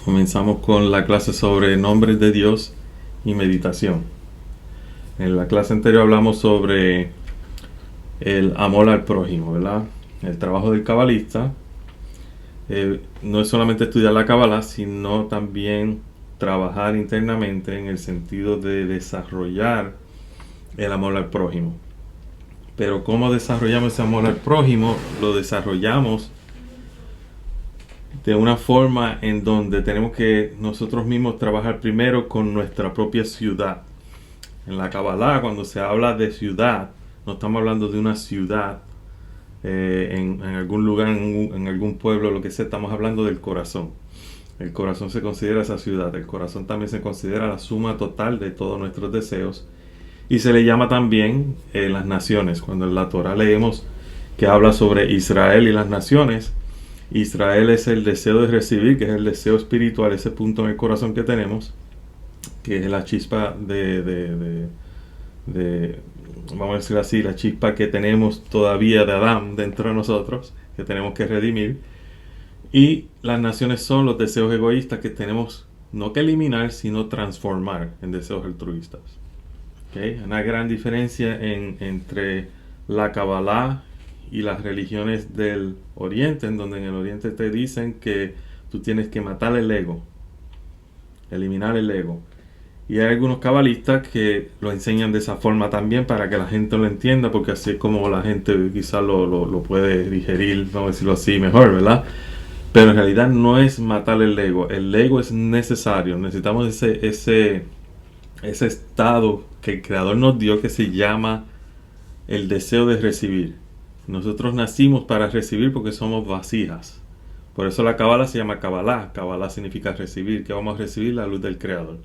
Comenzamos con la clase sobre nombres de Dios y meditación. En la clase anterior hablamos sobre el amor al prójimo, ¿verdad? El trabajo del cabalista no es solamente estudiar la cábala, sino también trabajar internamente en el sentido de desarrollar el amor al prójimo. Pero ¿cómo desarrollamos ese amor al prójimo? Lo desarrollamos de una forma en donde tenemos que nosotros mismos trabajar primero con nuestra propia ciudad. En la Kabbalah, cuando se habla de ciudad, no estamos hablando de una ciudad en algún lugar, en algún pueblo, lo que sea. Estamos hablando del corazón. El corazón se considera esa ciudad. El corazón también se considera la suma total de todos nuestros deseos. Y se le llama también las naciones. Cuando en la Torah leemos que habla sobre Israel y las naciones, Israel es el deseo de recibir, que es el deseo espiritual, ese punto en el corazón que tenemos, que es la chispa vamos a decir así, la chispa que tenemos todavía de Adán dentro de nosotros, que tenemos que redimir. Y las naciones son los deseos egoístas que tenemos no que eliminar, sino transformar en deseos altruistas. ¿Okay? Una gran diferencia entre la Kabbalah y las religiones del Oriente, en donde en el Oriente te dicen que tú tienes que matar el ego, eliminar el ego. Y hay algunos cabalistas que lo enseñan de esa forma también para que la gente lo entienda, porque así es como la gente quizás lo puede digerir, vamos a decirlo así, mejor, ¿verdad? Pero en realidad no es matar el ego es necesario, necesitamos ese estado que el Creador nos dio, que se llama el deseo de recibir. Nosotros nacimos para recibir porque somos vasijas. Por eso la Kabbalah se llama Kabbalah. Kabbalah significa recibir, que vamos a recibir la luz del Creador.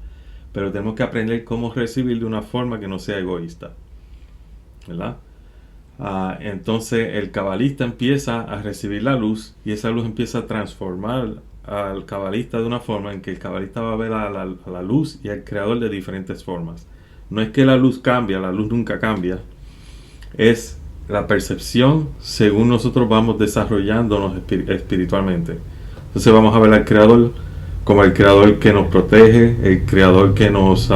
Pero tenemos que aprender cómo recibir de una forma que no sea egoísta, ¿verdad? Entonces el cabalista empieza a recibir la luz y esa luz empieza a transformar al cabalista de una forma en que el cabalista va a ver a la luz y al Creador de diferentes formas. No es que la luz cambia, la luz nunca cambia. Es la percepción según nosotros vamos desarrollándonos espiritualmente. Entonces vamos a ver al Creador como el Creador que nos protege, el Creador que nos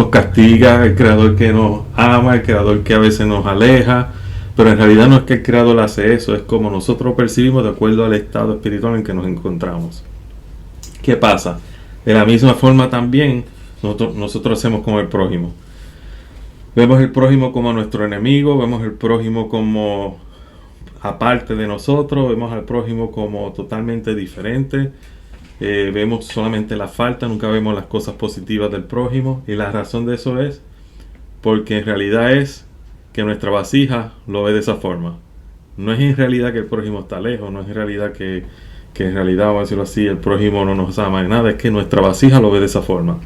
castiga, el Creador que nos ama, el Creador que a veces nos aleja. Pero en realidad no es que el Creador hace eso, es como nosotros lo percibimos de acuerdo al estado espiritual en que nos encontramos. ¿Qué pasa? De la misma forma también nosotros hacemos con el prójimo. Vemos el prójimo como nuestro enemigo, vemos el prójimo como aparte de nosotros, vemos al prójimo como totalmente diferente. Vemos solamente la falta, nunca vemos las cosas positivas del prójimo. Y la razón de eso es porque en realidad es que nuestra vasija lo ve de esa forma. No es en realidad que el prójimo está lejos, no es en realidad que en realidad, vamos a decirlo así, el prójimo no nos ama en nada, es que nuestra vasija lo ve de esa forma.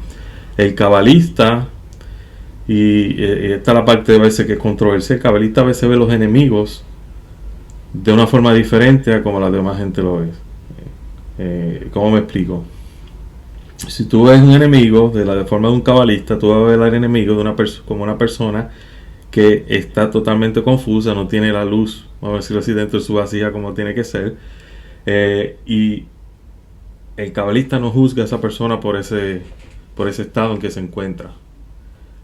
El cabalista, y esta es la parte de veces que es controversial, el cabalista a veces ve los enemigos de una forma diferente a como la demás gente lo ve. ¿Cómo me explico? Si tú ves un enemigo de la forma de un cabalista, tú vas a ver al enemigo como una persona que está totalmente confusa, no tiene la luz, vamos a decirlo así, dentro de su vasija como tiene que ser, y el cabalista no juzga a esa persona por ese estado en que se encuentra.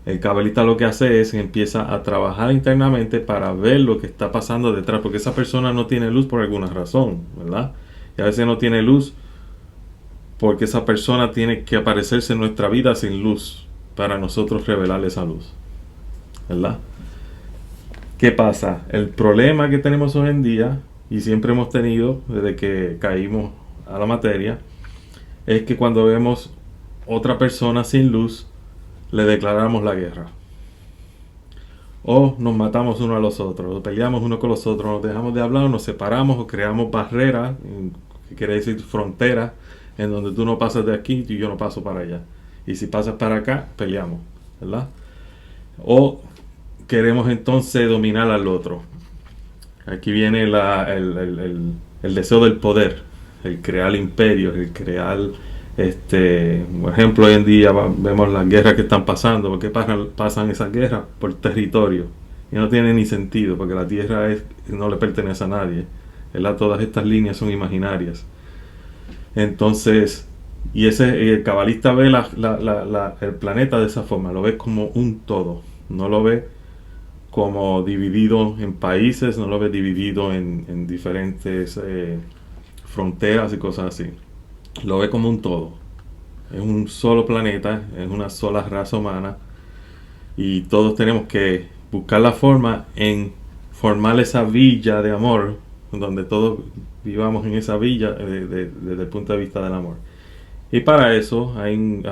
El cabalista lo que hace es que empieza a trabajar internamente para ver lo que está pasando detrás, porque esa persona no tiene luz por alguna razón, ¿verdad? Y a veces no tiene luz porque esa persona tiene que aparecerse en nuestra vida sin luz para nosotros revelarle esa luz, ¿verdad? ¿Qué pasa? El problema que tenemos hoy en día, y siempre hemos tenido desde que caímos a la materia, es que cuando vemos otra persona sin luz, le declaramos la guerra. O nos matamos uno a los otros, o peleamos uno con los otros, nos dejamos de hablar, o nos separamos, o creamos barreras, que quiere decir fronteras, en donde tú no pasas de aquí y yo no paso para allá. Y si pasas para acá, peleamos, ¿verdad? O queremos entonces dominar al otro. Aquí viene el deseo del poder, el crear imperios, el crear, por ejemplo, hoy en día vemos las guerras que están pasando. ¿Por qué pasan esas guerras? Por territorio. Y no tiene ni sentido, porque la tierra no le pertenece a nadie, ¿verdad? Todas estas líneas son imaginarias. Entonces, Y el cabalista ve el planeta de esa forma, lo ve como un todo, no lo ve como dividido en países, no lo ve dividido en diferentes fronteras y cosas así. Lo ve como un todo. Es un solo planeta, es una sola raza humana y todos tenemos que buscar la forma en formar esa villa de amor, donde todos vivamos en esa villa desde el punto de vista del amor. Y para eso hay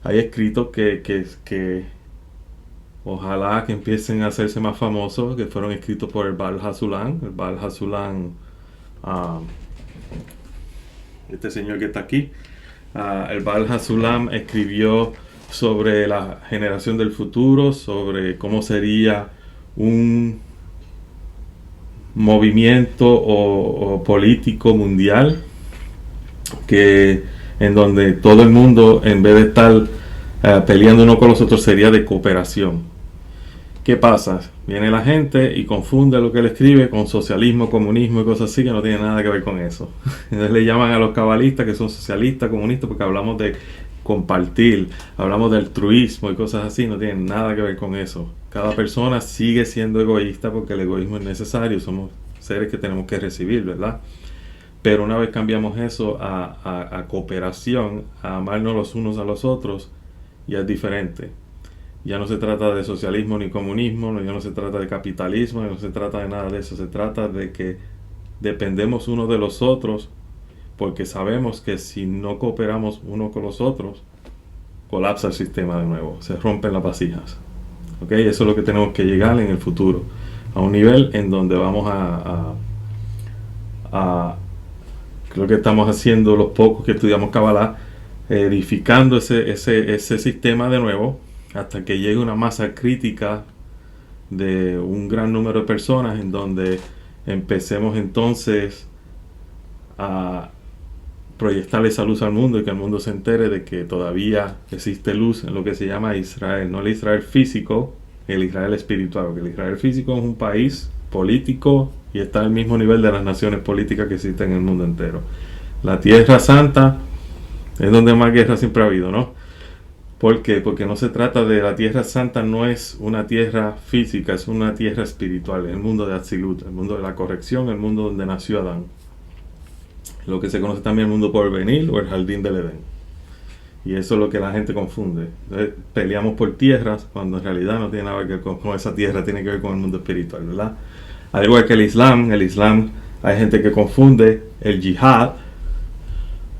escritos que ojalá que empiecen a hacerse más famosos, que fueron escritos por el Baal Hasulam. El Baal Hasulam, uh, este señor que está aquí, el Baal Hasulam escribió sobre la generación del futuro, sobre cómo sería un movimiento o político mundial que en donde todo el mundo, en vez de estar peleando uno con los otros, sería de cooperación. ¿Qué pasa? Viene la gente y confunde lo que él escribe con socialismo, comunismo y cosas así que no tienen nada que ver con eso. Entonces le llaman a los cabalistas que son socialistas, comunistas, porque hablamos de compartir, hablamos de altruismo y cosas así, no tienen nada que ver con eso. Cada persona sigue siendo egoísta porque el egoísmo es necesario, somos seres que tenemos que recibir, ¿verdad? Pero una vez cambiamos eso a cooperación, a amarnos los unos a los otros, ya es diferente. Ya no se trata de socialismo ni comunismo, ya no se trata de capitalismo, ya no se trata de nada de eso. Se trata de que dependemos unos de los otros, porque sabemos que si no cooperamos unos con los otros, colapsa el sistema de nuevo, se rompen las vasijas. ¿Okay? Eso es lo que tenemos que llegar en el futuro, a un nivel en donde vamos creo que estamos haciendo los pocos que estudiamos Kabbalah, edificando ese sistema de nuevo, hasta que llegue una masa crítica de un gran número de personas en donde empecemos entonces a proyectar esa luz al mundo y que el mundo se entere de que todavía existe luz en lo que se llama Israel, no el Israel físico, el Israel espiritual, porque el Israel físico es un país político y está al mismo nivel de las naciones políticas que existen en el mundo entero. La Tierra Santa es donde más guerra siempre ha habido, ¿no? ¿Por qué? Porque no se trata de la Tierra Santa, no es una tierra física, es una tierra espiritual, el mundo de Atzilut, el mundo de la corrección, el mundo donde nació Adán. Lo que se conoce también el mundo por venir o el jardín del Edén. Y eso es lo que la gente confunde. Entonces, peleamos por tierras cuando en realidad no tiene nada que ver con esa tierra, tiene que ver con el mundo espiritual, ¿verdad? Al igual que el Islam hay gente que confunde el yihad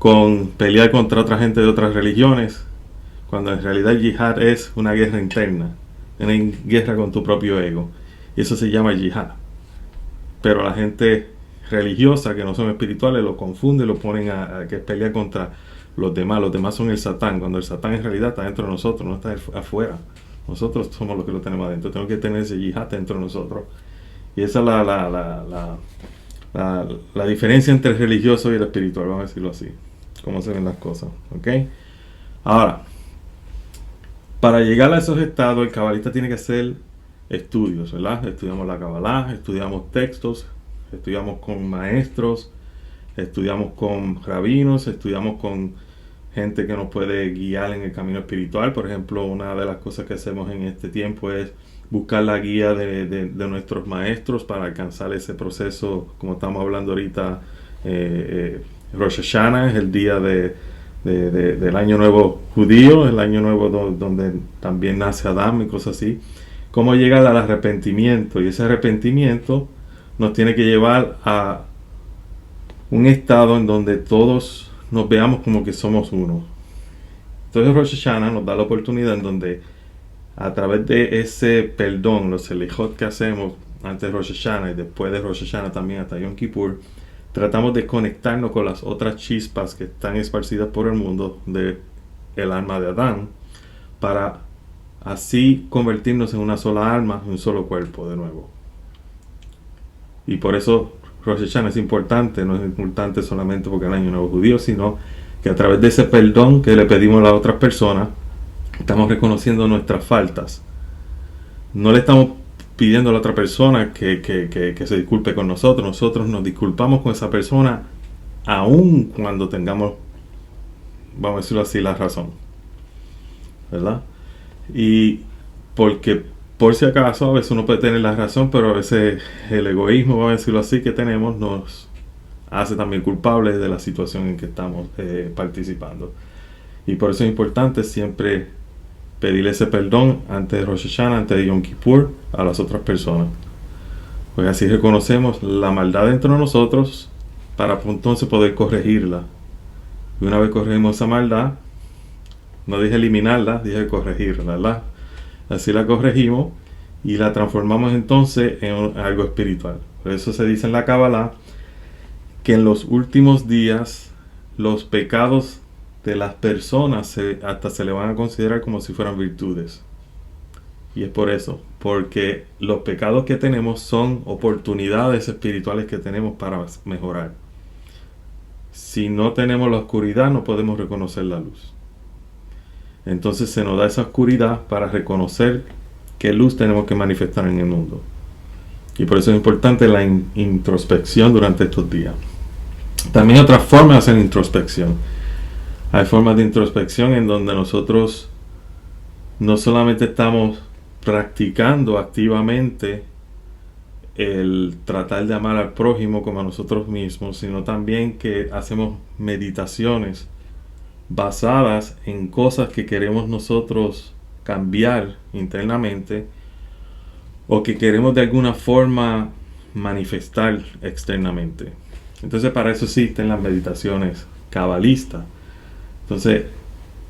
con pelear contra otra gente de otras religiones, cuando en realidad el yihad es una guerra interna, una guerra con tu propio ego, y eso se llama yihad. Pero la gente religiosa que no son espirituales lo confunde, lo ponen a que pelear contra los demás son el Satán, cuando el Satán en realidad está dentro de nosotros, no está afuera. Nosotros somos los que lo tenemos adentro, tenemos que tener ese yihad dentro de nosotros. Y esa es la diferencia entre el religioso y el espiritual, vamos a decirlo así, cómo se ven las cosas, ¿ok? Ahora, para llegar a esos estados, el cabalista tiene que hacer estudios, ¿verdad? Estudiamos la Kabbalah, estudiamos textos, estudiamos con maestros, estudiamos con rabinos, estudiamos con gente que nos puede guiar en el camino espiritual. Por ejemplo, una de las cosas que hacemos en este tiempo es buscar la guía de nuestros maestros para alcanzar ese proceso, como estamos hablando ahorita. Rosh Hashanah es el día del año nuevo judío, el año nuevo donde también nace Adán y cosas así. Cómo llegar al arrepentimiento, y ese arrepentimiento nos tiene que llevar a un estado en donde todos nos veamos como que somos uno. Entonces Rosh Hashanah nos da la oportunidad en donde a través de ese perdón, los selichot que hacemos antes de Rosh Hashanah y después de Rosh Hashanah también hasta Yom Kippur, tratamos de conectarnos con las otras chispas que están esparcidas por el mundo de el alma de Adán, para así convertirnos en una sola alma, un solo cuerpo de nuevo. Y por eso Rosh Hashanah es importante, no es importante solamente porque es el año nuevo judío, sino que a través de ese perdón que le pedimos a las otras personas, estamos reconociendo nuestras faltas. No le estamos pidiendo a la otra persona que se disculpe con nosotros. Nosotros nos disculpamos con esa persona aun cuando tengamos vamos a decirlo así, la razón, ¿verdad? Y porque por si acaso a veces uno puede tener la razón, pero a veces el egoísmo, vamos a decirlo así, que tenemos nos hace también culpables de la situación en que estamos participando. Y por eso es importante siempre pedirle ese perdón antes de Rosh Hashanah, antes de Yom Kippur, a las otras personas. Pues así reconocemos la maldad dentro de nosotros para entonces poder corregirla. Y una vez corregimos esa maldad, no dije eliminarla, dije corregirla, ¿verdad? Así la corregimos y la transformamos entonces en algo espiritual. Por eso se dice en la Kabbalah que en los últimos días los pecados de las personas hasta se le van a considerar como si fueran virtudes. Y es por eso, porque los pecados que tenemos son oportunidades espirituales que tenemos para mejorar. Si no tenemos la oscuridad, no podemos reconocer la luz. Entonces se nos da esa oscuridad para reconocer qué luz tenemos que manifestar en el mundo. Y por eso es importante la introspección durante estos días. También hay otras formas de hacer introspección. Hay formas de introspección en donde nosotros no solamente estamos practicando activamente el tratar de amar al prójimo como a nosotros mismos, sino también que hacemos meditaciones basadas en cosas que queremos nosotros cambiar internamente o que queremos de alguna forma manifestar externamente. Entonces para eso existen las meditaciones cabalistas. Entonces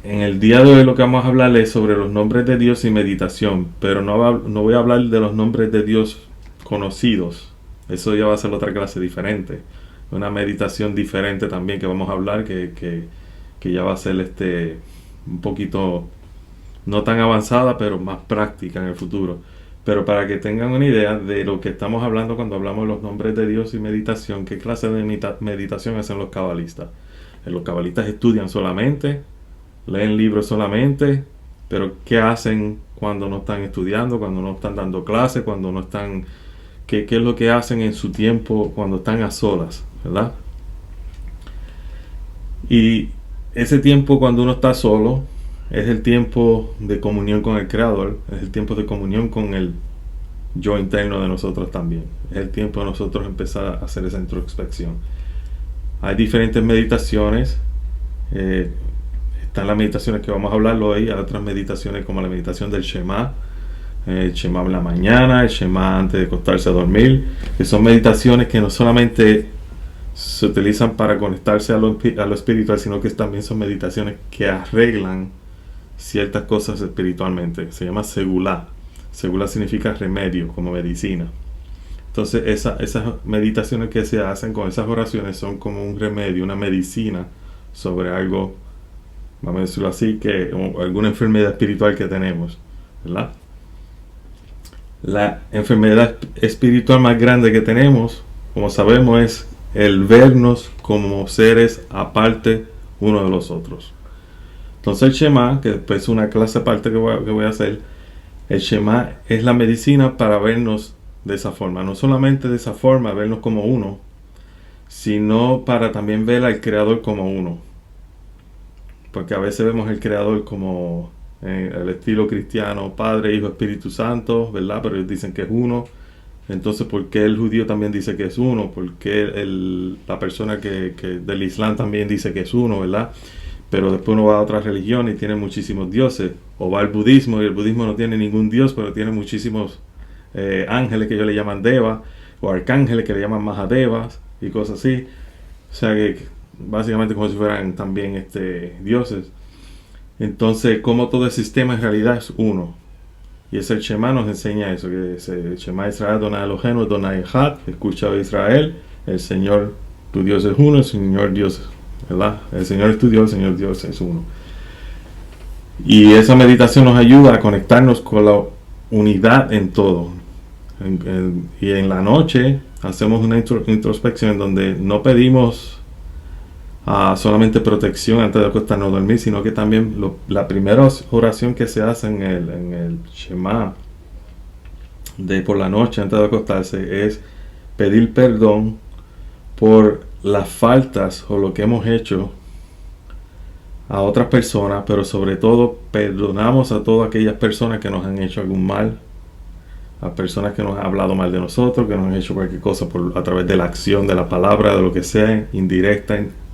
en el día de hoy lo que vamos a hablar es sobre los nombres de Dios y meditación, pero no voy a hablar de los nombres de Dios conocidos. Eso ya va a ser otra clase diferente, una meditación diferente también que vamos a hablar que ya va a ser un poquito no tan avanzada pero más práctica en el futuro. Pero para que tengan una idea de lo que estamos hablando cuando hablamos de los nombres de Dios y meditación, qué clase de meditación hacen los cabalistas. Los cabalistas estudian solamente, leen libros solamente, pero ¿qué hacen cuando no están estudiando, cuando no están dando clases, cuando no están... ¿Qué es lo que hacen en su tiempo cuando están a solas, ¿verdad? Y ese tiempo cuando uno está solo es el tiempo de comunión con el Creador, es el tiempo de comunión con el yo interno de nosotros también. Es el tiempo de nosotros empezar a hacer esa introspección. Hay diferentes meditaciones. Están las meditaciones que vamos a hablar hoy, hay otras meditaciones como la meditación del Shema, el Shema en la mañana, el Shema antes de acostarse a dormir, que son meditaciones que no solamente se utilizan para conectarse a lo espiritual, sino que también son meditaciones que arreglan ciertas cosas espiritualmente. Se llama segulá. Segulá significa remedio, como medicina. Entonces esas meditaciones que se hacen con esas oraciones son como un remedio, una medicina sobre algo, vamos a decirlo así, que alguna enfermedad espiritual que tenemos, ¿verdad? La enfermedad espiritual más grande que tenemos, como sabemos, es el vernos como seres aparte uno de los otros. Entonces el Shema, que después es una clase aparte que voy a hacer, el Shema es la medicina para vernos de esa forma. No solamente de esa forma, vernos como uno, sino para también ver al Creador como uno. Porque a veces vemos al Creador como el estilo cristiano, Padre, Hijo, Espíritu Santo, ¿verdad? Pero ellos dicen que es uno. Entonces, ¿por qué el judío también dice que es uno? ¿Por qué la persona que del Islam también dice que es uno, ¿verdad? Pero después uno va a otra religión y tiene muchísimos dioses. O va al budismo y el budismo no tiene ningún dios, pero tiene muchísimos ángeles que ellos le llaman Deva, o arcángeles que le llaman Mahadevas y cosas así. O sea que básicamente como si fueran también dioses. Entonces, como todo el sistema en realidad es uno. Y el Shema nos enseña eso, que el Shema Israel, Adonai Eloheinu, Adonai Echad, escucha Israel, el Señor tu Dios es uno, el Señor Dios, ¿verdad? El Señor es tu Dios, el Señor Dios es uno. Y esa meditación nos ayuda a conectarnos con la unidad en todo. Y en la noche hacemos una introspección en donde no pedimos solamente protección antes de acostarnos a dormir, sino que también la primera oración que se hace en el Shema por la noche antes de acostarse es pedir perdón por las faltas o lo que hemos hecho a otras personas, pero sobre todo perdonamos a todas aquellas personas que nos han hecho algún mal, a personas que nos han hablado mal de nosotros, que nos han hecho cualquier cosa a través de la acción, de la palabra, de lo que sea,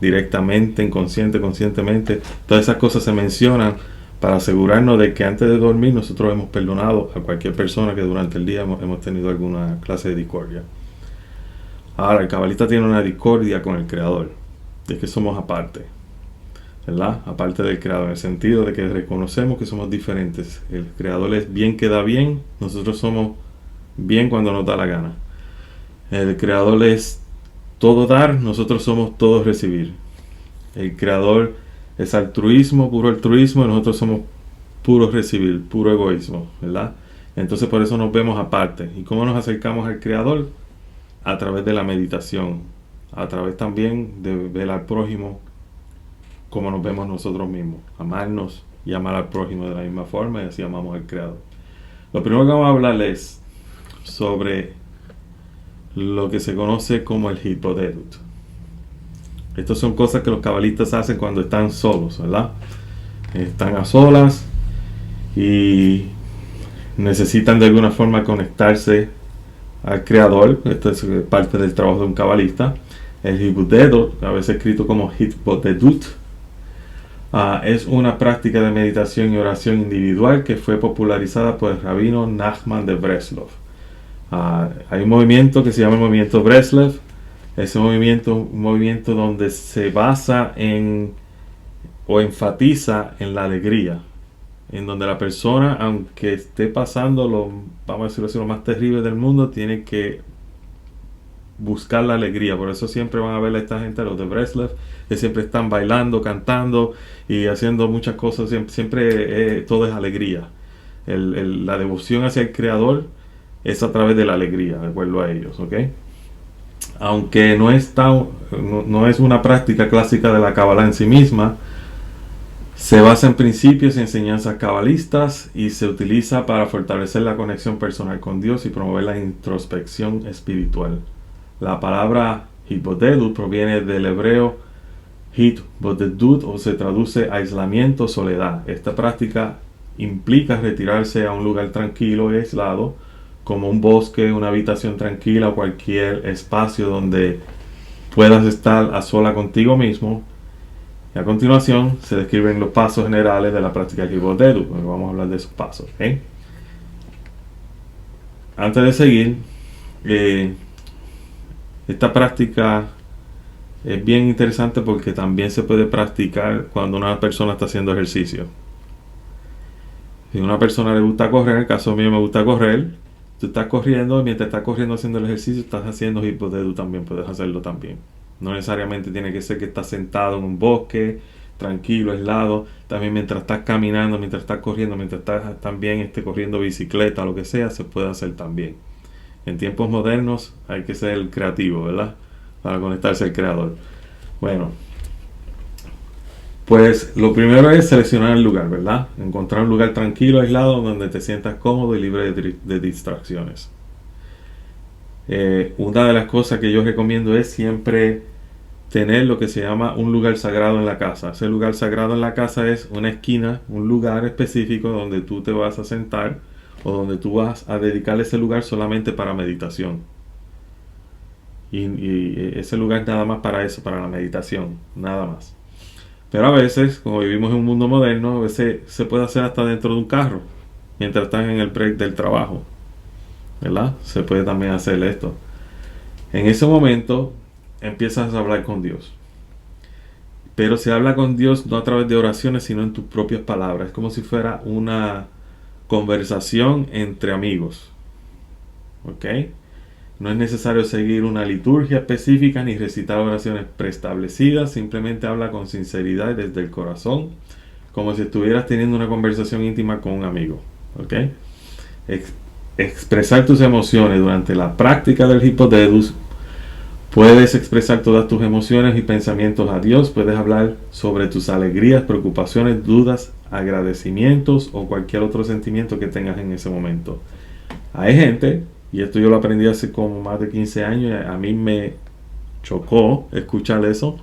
directamente, inconsciente, conscientemente. Todas esas cosas se mencionan para asegurarnos de que antes de dormir nosotros hemos perdonado a cualquier persona que durante el día hemos tenido alguna clase de discordia. Ahora, el cabalista tiene una discordia con el Creador, de que somos aparte, ¿verdad? Aparte del Creador, en el sentido de que reconocemos que somos diferentes. El Creador es bien que da bien, nosotros somos bien cuando nos da la gana. El Creador es todo dar, nosotros somos todo recibir. El Creador es altruismo, puro altruismo, y nosotros somos puro recibir, puro egoísmo, ¿verdad? Entonces por eso nos vemos aparte. ¿Y cómo nos acercamos al Creador? A través de la meditación, a través también de ver al prójimo como nos vemos nosotros mismos, amarnos y amar al prójimo de la misma forma, y así amamos al Creador. Lo primero que vamos a hablar es sobre lo que se conoce como el Hitbodedut. Estas son cosas que los cabalistas hacen cuando están solos, ¿verdad? Están a solas y necesitan de alguna forma conectarse al Creador. Esto es parte del trabajo de un cabalista. El Hitbodedut, a veces escrito como Hitbodedut, es una práctica de meditación y oración individual que fue popularizada por el rabino Nachman de Breslov. Hay un movimiento que se llama el movimiento Breslev. Ese movimiento es un movimiento donde se basa en o enfatiza en la alegría, en donde la persona, aunque esté pasando vamos a decirlo así, lo más terrible del mundo, tiene que buscar la alegría. Por eso siempre van a ver a esta gente, los de Breslev, que siempre están bailando, cantando y haciendo muchas cosas. Siempre todo es alegría. La devoción hacia el Creador es a través de la alegría, de acuerdo a ellos, ¿ok? Aunque no es una práctica clásica de la Kabbalah en sí misma, se basa en principios y enseñanzas cabalistas y se utiliza para fortalecer la conexión personal con Dios y promover la introspección espiritual. La palabra Hitbodedut proviene del hebreo Hitbodedut, o se traduce aislamiento, soledad. Esta práctica implica retirarse a un lugar tranquilo y aislado, como un bosque, una habitación tranquila o cualquier espacio donde puedas estar a sola contigo mismo. Y a continuación se describen los pasos generales de la práctica de Hitbodedut. Vamos a hablar de esos pasos, ¿okay? Antes de seguir, esta práctica es bien interesante porque también se puede practicar cuando una persona está haciendo ejercicio. Si a una persona le gusta correr, en el caso mío me gusta correr, tú estás corriendo y mientras estás corriendo haciendo el ejercicio estás haciendo Hitbodedut también, puedes hacerlo también. No necesariamente tiene que ser que estás sentado en un bosque, tranquilo, aislado. También mientras estás caminando, mientras estás corriendo, mientras estás también corriendo bicicleta, lo que sea, se puede hacer también. En tiempos modernos hay que ser creativo, ¿verdad? Para conectarse al Creador. Bueno, pues lo primero es seleccionar el lugar, ¿verdad? Encontrar un lugar tranquilo, aislado, donde te sientas cómodo y libre de distracciones. Una de las cosas que yo recomiendo es siempre tener lo que se llama un lugar sagrado en la casa. Ese lugar sagrado en la casa es una esquina, un lugar específico donde tú te vas a sentar o donde tú vas a dedicar ese lugar solamente para meditación. Y ese lugar nada más para eso, para la meditación, nada más. Pero a veces, como vivimos en un mundo moderno, a veces se puede hacer hasta dentro de un carro, mientras están en el break del trabajo, ¿verdad? Se puede también hacer esto. En ese momento empiezas a hablar con Dios. Pero se habla con Dios no a través de oraciones, sino en tus propias palabras. Es como si fuera una conversación entre amigos. ¿Ok? No es necesario seguir una liturgia específica ni recitar oraciones preestablecidas. Simplemente habla con sinceridad y desde el corazón, como si estuvieras teniendo una conversación íntima con un amigo. ¿Ok? Expresar tus emociones durante la práctica del Hitbodedut. Puedes expresar todas tus emociones y pensamientos a Dios. Puedes hablar sobre tus alegrías, preocupaciones, dudas, agradecimientos o cualquier otro sentimiento que tengas en ese momento. Hay gente, y esto yo lo aprendí hace como más de 15 años, a mí me chocó escuchar eso,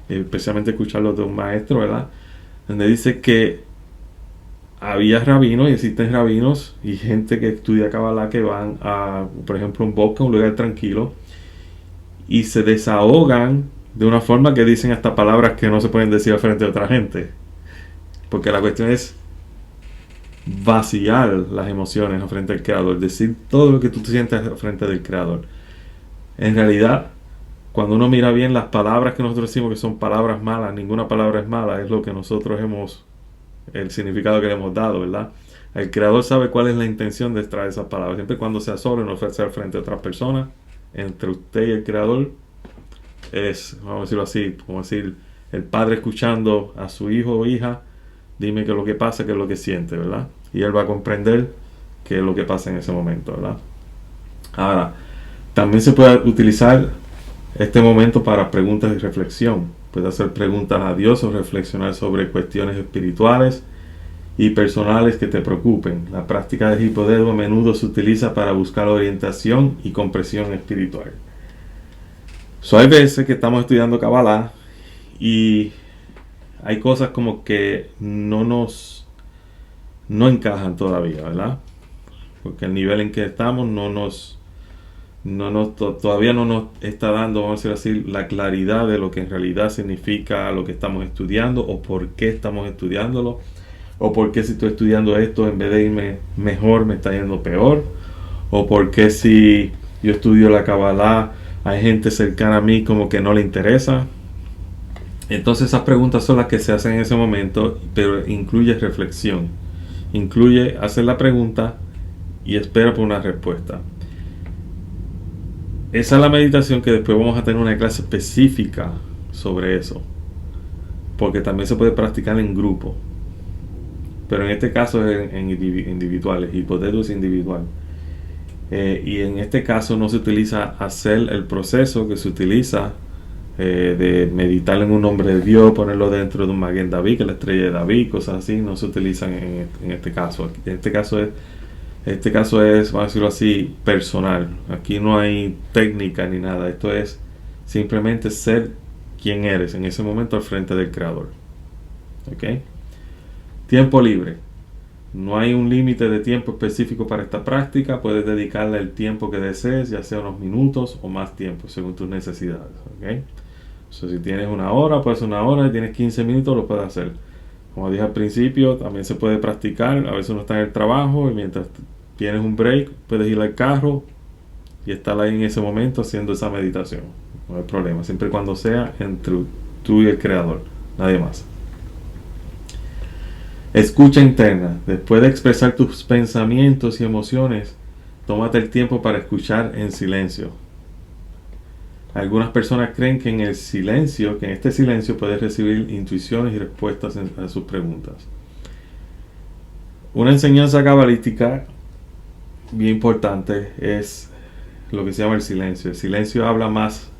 especialmente escucharlo de un maestro, ¿verdad? donde dice que había rabinos y existen rabinos y gente que estudia Kabbalah que van a, por ejemplo, un bosque, un lugar tranquilo, y se desahogan de una forma que dicen hasta palabras que no se pueden decir frente a otra gente. Porque la cuestión es vaciar las emociones frente al Creador, decir todo lo que tú te sientes frente del Creador. En realidad, cuando uno mira bien las palabras que nosotros decimos que son palabras malas, ninguna palabra es mala, es lo que nosotros hemos, el significado que le hemos dado, ¿verdad? El Creador sabe cuál es la intención de extraer esas palabras. Siempre y cuando sea solo, no ofrecer frente a otras personas, entre usted y el Creador, es, vamos a decirlo así, como decir, el padre escuchando a su hijo o hija, dime qué es lo que pasa, qué es lo que siente, ¿verdad? Y él va a comprender qué es lo que pasa en ese momento, ¿verdad? Ahora, también se puede utilizar este momento para preguntas y reflexión. Puede hacer preguntas a Dios o reflexionar sobre cuestiones espirituales y personales que te preocupen. La práctica de Hipodedo a menudo se utiliza para buscar orientación y comprensión espiritual. Hay veces que estamos estudiando Kabbalah y hay cosas como que no encajan todavía, ¿verdad? Porque el nivel en que estamos todavía no nos está dando, vamos a decir así, la claridad de lo que en realidad significa lo que estamos estudiando o por qué estamos estudiándolo, o por qué si estoy estudiando esto en vez de irme mejor me está yendo peor, o por qué si yo estudio la Kabbalah hay gente cercana a mí como que no le interesa. Entonces esas preguntas son las que se hacen en ese momento, pero incluye reflexión, incluye hacer la pregunta y espera por una respuesta. Esa es la meditación que después vamos a tener una clase específica sobre eso, porque también se puede practicar en grupo, pero en este caso es en individuales, Hipodedo es individual. Y en este caso no se utiliza hacer el proceso que se utiliza de meditar en un nombre de Dios, ponerlo dentro de un Maguen David, que es la estrella de David, cosas así, no se utilizan en este caso. Este caso es, vamos a decirlo así, personal. Aquí no hay técnica ni nada. Esto es simplemente ser quien eres en ese momento al frente del Creador. ¿Ok? Tiempo libre. No hay un límite de tiempo específico para esta práctica. Puedes dedicarle el tiempo que desees, ya sea unos minutos o más tiempo, según tus necesidades. ¿Ok? Si tienes una hora, puedes una hora. Si tienes 15 minutos, lo puedes hacer. Como dije al principio, también se puede practicar. A veces uno está en el trabajo y mientras tienes un break, puedes ir al carro y estar ahí en ese momento haciendo esa meditación. No hay problema, siempre y cuando sea entre tú y el Creador, nadie más. Escucha interna. Después de expresar tus pensamientos y emociones, tómate el tiempo para escuchar en silencio. Algunas personas creen que en este silencio puedes recibir intuiciones y respuestas a sus preguntas. Una enseñanza cabalística bien importante es lo que se llama el silencio. El silencio habla más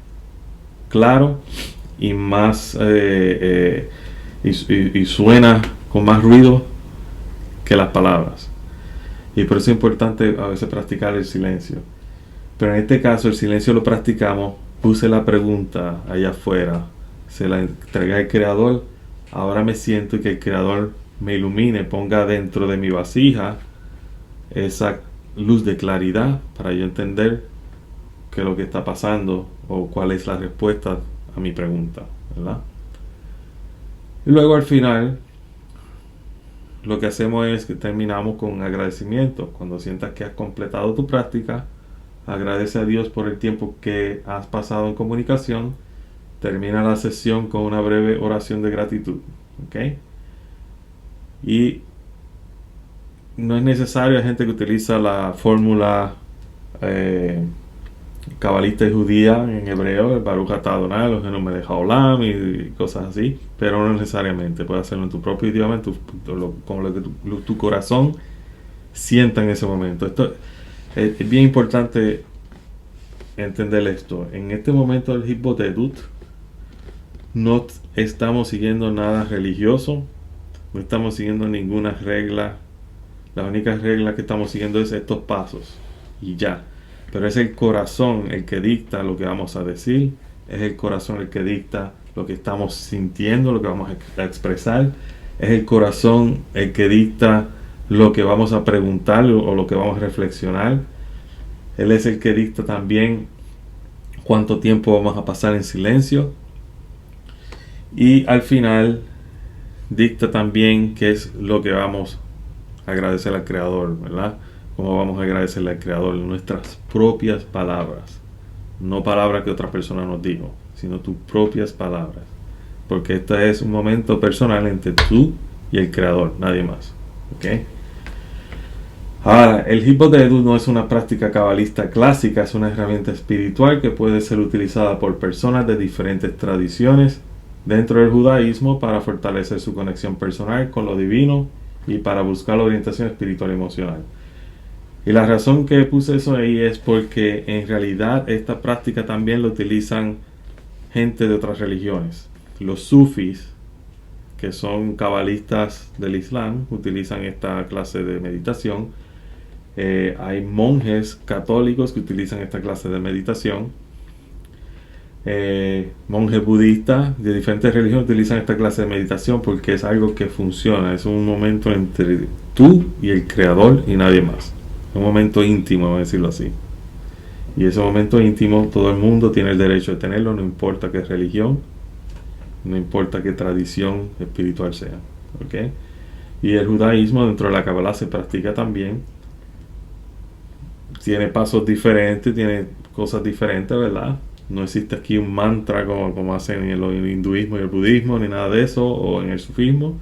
claro y más y suena con más ruido que las palabras. Y por eso es importante a veces practicar el silencio. Pero en este caso el silencio lo practicamos. Puse la pregunta allá afuera, se la entregué al Creador. Ahora me siento que el Creador me ilumine, ponga dentro de mi vasija esa luz de claridad para yo entender qué es lo que está pasando o cuál es la respuesta a mi pregunta, ¿verdad? Y luego al final lo que hacemos es que terminamos con un agradecimiento. Cuando sientas que has completado tu práctica, agradece a Dios por el tiempo que has pasado en comunicación. Termina la sesión con una breve oración de gratitud. ¿Ok? Y no es necesario, hay gente que utiliza la fórmula cabalista y judía en hebreo, el Baruch atah Adonai, los Melech haolam y cosas así, pero no necesariamente. Puedes hacerlo en tu propio idioma, con lo que tu corazón sienta en ese momento. Esto es bien importante entender esto. En este momento del Hipotedut no estamos siguiendo nada religioso, no estamos siguiendo ninguna regla. La única regla que estamos siguiendo es estos pasos y ya. Pero es el corazón el que dicta lo que vamos a decir, es el corazón el que dicta lo que estamos sintiendo, lo que vamos a expresar, Es el corazón el que dicta lo que vamos a preguntar o lo que vamos a reflexionar. Él es el que dicta también cuánto tiempo vamos a pasar en silencio. Y al final dicta también qué es lo que vamos a agradecer al Creador, ¿verdad? Cómo vamos a agradecerle al Creador, nuestras propias palabras. No palabras que otra persona nos dijo, sino tus propias palabras. Porque este es un momento personal entre tú y el Creador, nadie más. ¿Ok? Ahora, el Hippodedu no es una práctica cabalista clásica, es una herramienta espiritual que puede ser utilizada por personas de diferentes tradiciones dentro del judaísmo para fortalecer su conexión personal con lo divino y para buscar la orientación espiritual y emocional. Y la razón que puse eso ahí es porque en realidad esta práctica también la utilizan gente de otras religiones. Los sufis, que son cabalistas del Islam, utilizan esta clase de meditación. Hay monjes católicos que utilizan esta clase de meditación. Monjes budistas de diferentes religiones utilizan esta clase de meditación porque es algo que funciona. Es un momento entre tú y el Creador y nadie más. Un momento íntimo, vamos a decirlo así. Y ese momento íntimo todo el mundo tiene el derecho de tenerlo, no importa qué religión, no importa qué tradición espiritual sea. ¿Okay? Y el judaísmo dentro de la Kabbalah se practica también. Tiene pasos diferentes, tiene cosas diferentes, ¿verdad? No existe aquí un mantra como hacen en el hinduismo y el budismo, ni nada de eso, o en el sufismo.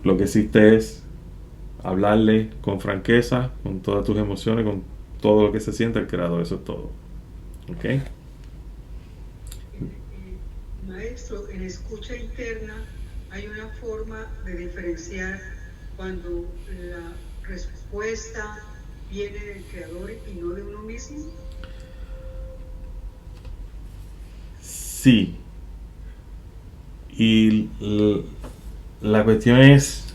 Lo que existe es hablarle con franqueza, con todas tus emociones, con todo lo que se siente al Creador. Eso es todo. ¿Ok? Maestro, en escucha interna hay una forma de diferenciar cuando la respuesta viene del Creador y no de uno mismo. Sí. Y la cuestión es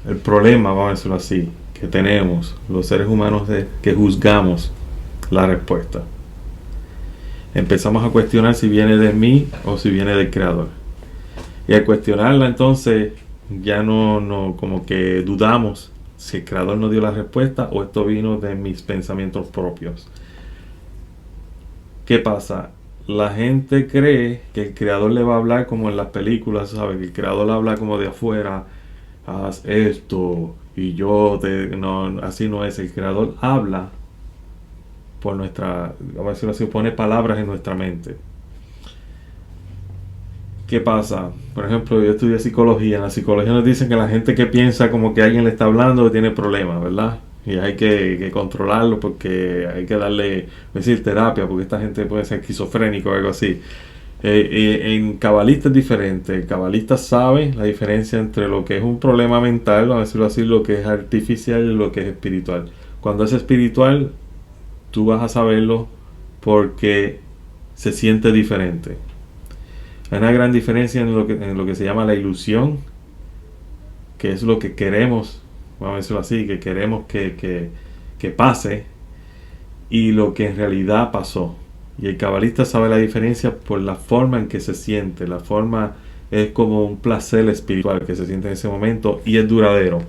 el problema, vamos a decirlo así, que tenemos los seres humanos que juzgamos la respuesta. Empezamos a cuestionar si viene de mí o si viene del Creador. Y al cuestionarla entonces ya no como que dudamos si el Creador nos dio la respuesta o esto vino de mis pensamientos propios. ¿Qué pasa? La gente cree que el Creador le va a hablar como en las películas, ¿sabes? Que el Creador habla como de afuera, haz esto y yo no, así no es. El Creador habla por nuestra, vamos a decirlo así, pone palabras en nuestra mente. ¿Qué pasa? Por ejemplo, yo estudié psicología. En la psicología nos dicen que la gente que piensa como que alguien le está hablando tiene problemas, ¿verdad? Y hay que controlarlo porque hay que darle, decir, terapia, porque esta gente puede ser esquizofrénico o algo así. En cabalista es diferente. El cabalista sabe la diferencia entre lo que es un problema mental, vamos a decirlo así, lo que es artificial y lo que es espiritual. Cuando es espiritual, tú vas a saberlo porque se siente diferente. Hay una gran diferencia en lo que se llama la ilusión, que es lo que queremos, vamos a decirlo así, que queremos que pase, y lo que en realidad pasó. Y el cabalista sabe la diferencia por la forma en que se siente. La forma es como un placer espiritual que se siente en ese momento y es duradero.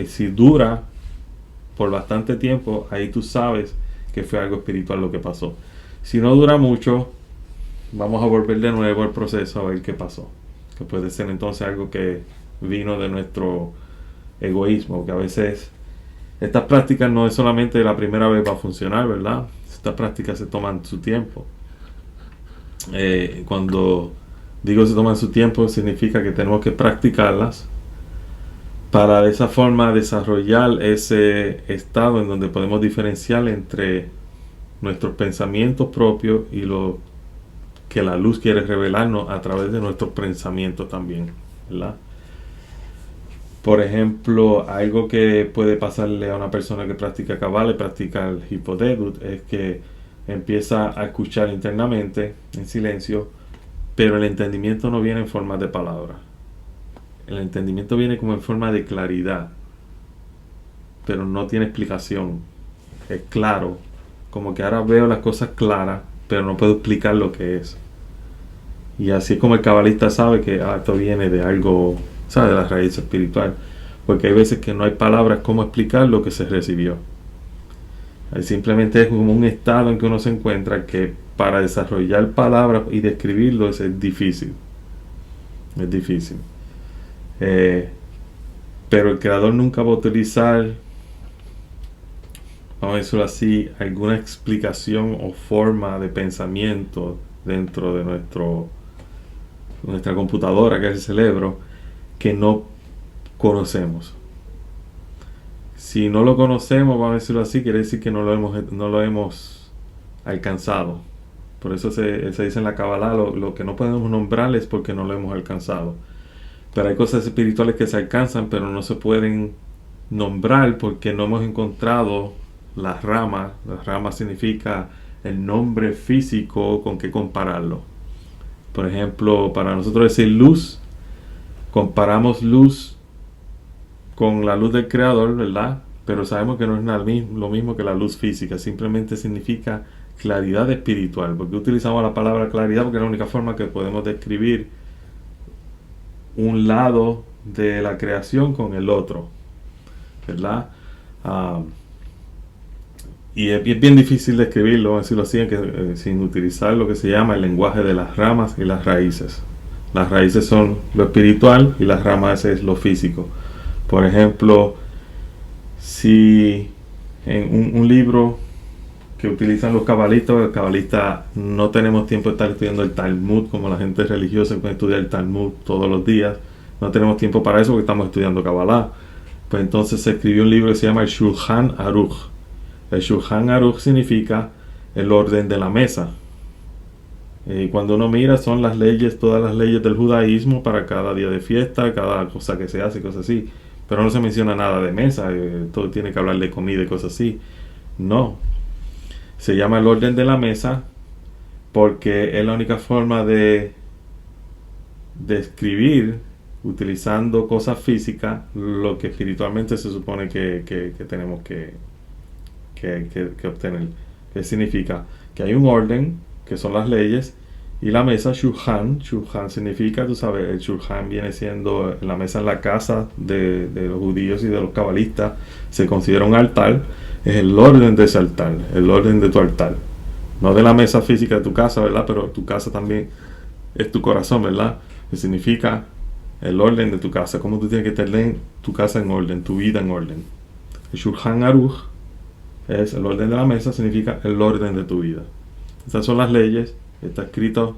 Si dura por bastante tiempo, ahí tú sabes que fue algo espiritual lo que pasó. Si no dura mucho, vamos a volver de nuevo al proceso a ver qué pasó. Que puede ser entonces algo que vino de nuestro egoísmo, que a veces estas prácticas no es solamente la primera vez va a funcionar, ¿verdad? Estas prácticas se toman su tiempo. Cuando digo se toman su tiempo, significa que tenemos que practicarlas para de esa forma desarrollar ese estado en donde podemos diferenciar entre nuestros pensamientos propios y lo que la luz quiere revelarnos a través de nuestros pensamientos también, ¿verdad? Por ejemplo, algo que puede pasarle a una persona que practica Kabbalah y practica el Hippodedu es que empieza a escuchar internamente en silencio, pero el entendimiento no viene en forma de palabras. El entendimiento viene como en forma de claridad, pero no tiene explicación. Es claro, como que ahora veo las cosas claras, pero no puedo explicar lo que es. Y así es como el cabalista sabe que esto viene de algo, ¿sabe? De la raíz espiritual. Porque hay veces que no hay palabras cómo explicar lo que se recibió. Ahí simplemente es como un estado en que uno se encuentra que para desarrollar palabras y describirlo es difícil. Es difícil. Eh, pero el creador nunca va a utilizar, vamos a decirlo así, alguna explicación o forma de pensamiento dentro de nuestra computadora, que es el cerebro, que no conocemos. Si no lo conocemos, vamos a decirlo así, quiere decir que no lo hemos alcanzado. Por eso se dice en la Kabbalah, lo que no podemos nombrar es porque no lo hemos alcanzado. Pero hay cosas espirituales que se alcanzan, pero no se pueden nombrar porque no hemos encontrado las ramas. Las ramas significa el nombre físico con que compararlo. Por ejemplo, para nosotros decir luz, comparamos luz con la luz del creador, ¿verdad? Pero sabemos que no es lo mismo que la luz física, simplemente significa claridad espiritual. ¿Por qué utilizamos la palabra claridad? Porque es la única forma que podemos describir un lado de la creación con el otro, ¿verdad? Y es bien difícil describirlo, vamos a decirlo así, sin utilizar lo que se llama el lenguaje de las ramas y las raíces. Las raíces son lo espiritual y las ramas es lo físico. Por ejemplo, si en un libro que utilizan los cabalistas no tenemos tiempo de estar estudiando el Talmud como la gente religiosa que estudia el Talmud todos los días, no tenemos tiempo para eso porque estamos estudiando Kabbalah. Pues entonces se escribió un libro que se llama el Shulchan Aruch. El Shulchan Aruch significa el orden de la mesa. Y cuando uno mira son las leyes, todas las leyes del judaísmo para cada día de fiesta, cada cosa que se hace, cosas así. Pero no se menciona nada de mesa, todo tiene que hablar de comida y cosas así. No. Se llama el orden de la mesa porque es la única forma de escribir utilizando cosas físicas lo que espiritualmente se supone que tenemos que obtener. ¿Qué significa? Que hay un orden, que son las leyes, y la mesa, Shulchan significa, tú sabes, el Shulchan viene siendo la mesa en la casa de los judíos y de los cabalistas, se considera un altar, es el orden de ese altar, el orden de tu altar. No de la mesa física de tu casa, ¿verdad? Pero tu casa también es tu corazón, ¿verdad? Que significa el orden de tu casa, cómo tú tienes que tener tu casa en orden, tu vida en orden. El Shulchan Aruch es el orden de la mesa, significa el orden de tu vida. Estas son las leyes, está escrito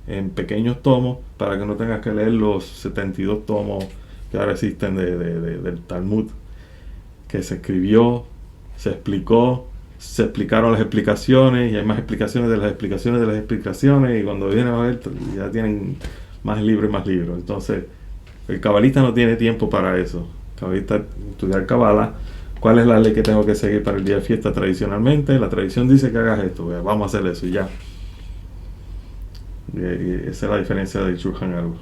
en pequeños tomos para que no tengas que leer los 72 tomos que ahora existen del Talmud, que se escribió, se explicó, se explicaron las explicaciones y hay más explicaciones de las explicaciones de las explicaciones y cuando vienen a ver ya tienen más libros y más libros. Entonces el cabalista no tiene tiempo para eso. El cabalista estudiar Kabbalah. ¿Cuál es la ley que tengo que seguir para el día de fiesta tradicionalmente? La tradición dice que hagas esto, vamos a hacer eso y ya. Y esa es la diferencia del Shulchan Aruch.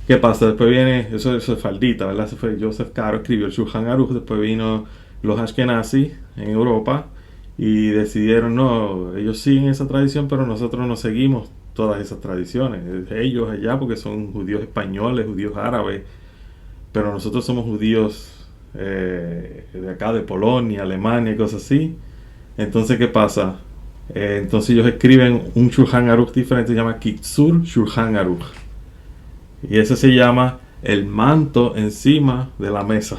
¿Qué pasa? Después viene, eso es faldita, ¿verdad? Eso fue Joseph Caro, escribió el Shulchan Aruch, después vino los Ashkenazi en Europa y decidieron, no, ellos siguen esa tradición, pero nosotros no seguimos todas esas tradiciones. Ellos allá porque son judíos españoles, judíos árabes, pero nosotros somos judíos de acá, de Polonia, Alemania y cosas así. Entonces, ¿qué pasa? Entonces ellos escriben un Shulchan Aruch diferente, se llama Kitzur Shulchan Aruch. Y ese se llama el manto encima de la mesa.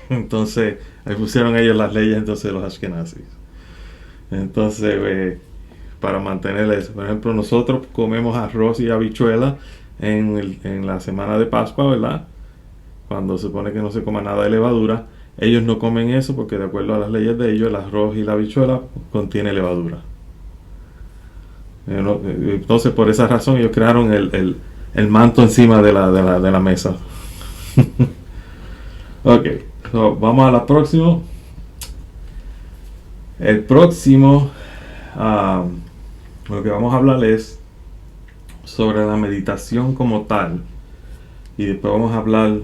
Entonces, ahí pusieron ellos las leyes entonces de los Ashkenazis. Entonces, para mantener eso, por ejemplo, nosotros comemos arroz y habichuela en la semana de Pascua, ¿verdad? Cuando se supone que no se coma nada de levadura. Ellos no comen eso porque de acuerdo a las leyes de ellos, el arroz y la habichuela contiene levadura. Entonces, por esa razón, ellos crearon el manto encima de la mesa. Ok, so, vamos a la próxima. El próximo, lo que vamos a hablar es sobre la meditación como tal. Y después vamos a hablar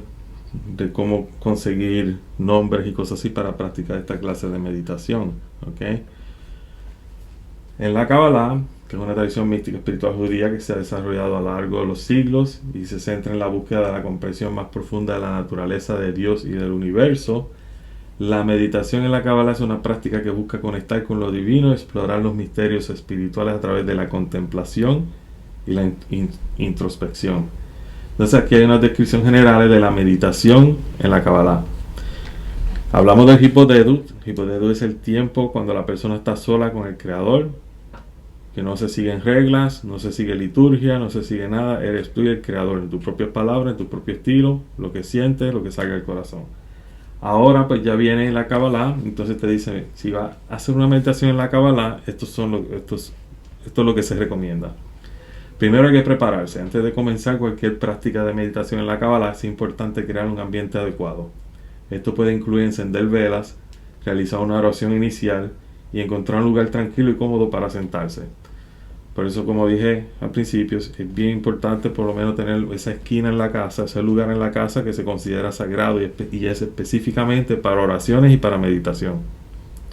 de cómo conseguir nombres y cosas así para practicar esta clase de meditación. ¿Okay? En la Kabbalah que es una tradición mística espiritual judía que se ha desarrollado a lo largo de los siglos y se centra en la búsqueda de la comprensión más profunda de la naturaleza de Dios y del universo. La meditación en la Kabbalah es una práctica que busca conectar con lo divino, explorar los misterios espirituales a través de la contemplación y la introspección. Entonces aquí hay unas descripciones generales de la meditación en la Kabbalah. Hablamos del Hippodedu. Hippodedu es el tiempo cuando la persona está sola con el Creador, que no se siguen reglas, no se sigue liturgia, no se sigue nada. Eres tú y el Creador, en tus propias palabras, en tu propio estilo, lo que sientes, lo que salga del corazón. Ahora pues ya viene la Kabbalah, entonces te dice, si vas a hacer una meditación en la Kabbalah, esto es lo que se recomienda. Primero hay que prepararse. Antes de comenzar cualquier práctica de meditación en la Kabbalah, es importante crear un ambiente adecuado. Esto puede incluir encender velas, realizar una oración inicial y encontrar un lugar tranquilo y cómodo para sentarse. Por eso, como dije al principio, es bien importante por lo menos tener esa esquina en la casa, ese lugar en la casa que se considera sagrado y es específicamente para oraciones y para meditación.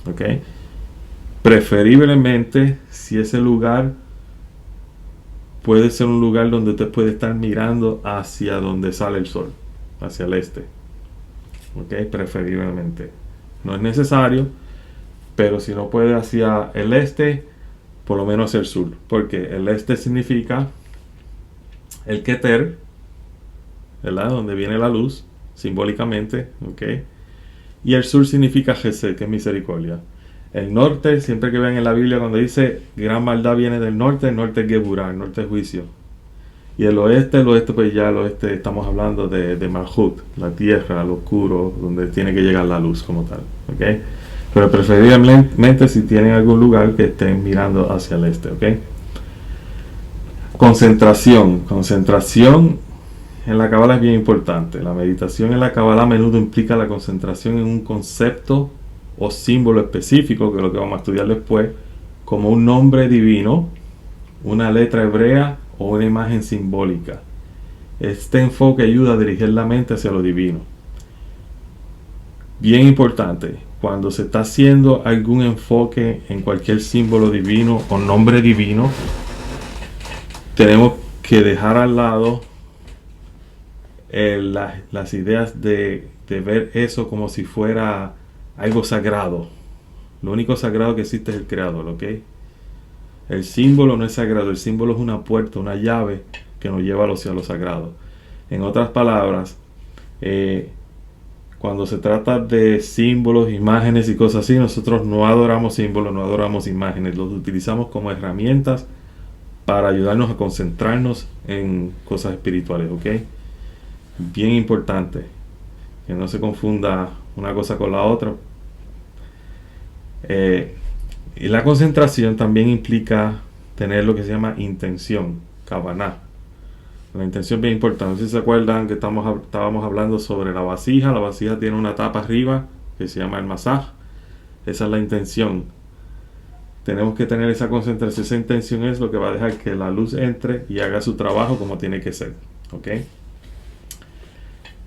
¿Ok? Preferiblemente, si ese lugar puede ser un lugar donde usted puede estar mirando hacia donde sale el sol, hacia el este. ¿Ok? Preferiblemente. No es necesario, pero si no puede hacia el este, por lo menos hacia el sur, porque el este significa el Keter, ¿verdad? Donde viene la luz, simbólicamente, ¿ok? Y el sur significa Gesed, que es misericordia. El norte, siempre que vean en la Biblia cuando dice gran maldad viene del norte, el norte es Geburah, el norte es juicio. Y el oeste pues ya el oeste estamos hablando de Malhut, la tierra, lo oscuro, donde tiene que llegar la luz como tal, ¿ok? Pero preferiblemente si tienen algún lugar que estén mirando hacia el este, ¿ok? Concentración en la Kabbalah es bien importante. La meditación en la Kabbalah a menudo implica la concentración en un concepto o símbolo específico, que es lo que vamos a estudiar después, como un nombre divino, una letra hebrea o una imagen simbólica. Este enfoque ayuda a dirigir la mente hacia lo divino. Bien importante, cuando se está haciendo algún enfoque en cualquier símbolo divino o nombre divino, tenemos que dejar al lado las ideas de ver eso como si fuera algo sagrado. Lo único sagrado que existe es el Creador, ¿ok? El símbolo no es sagrado, el símbolo es una puerta, una llave que nos lleva a los cielos sagrados. En otras palabras, cuando se trata de símbolos, imágenes y cosas así, nosotros no adoramos símbolos, no adoramos imágenes, los utilizamos como herramientas para ayudarnos a concentrarnos en cosas espirituales, ¿ok? Bien importante que no se confunda una cosa con la otra. Y la concentración también implica tener lo que se llama intención, kavanah. La intención es bien importante. Si se acuerdan que estábamos hablando sobre la vasija tiene una tapa arriba que se llama el masaj. Esa es la intención. Tenemos que tener esa concentración. Esa intención es lo que va a dejar que la luz entre y haga su trabajo como tiene que ser, ¿ok?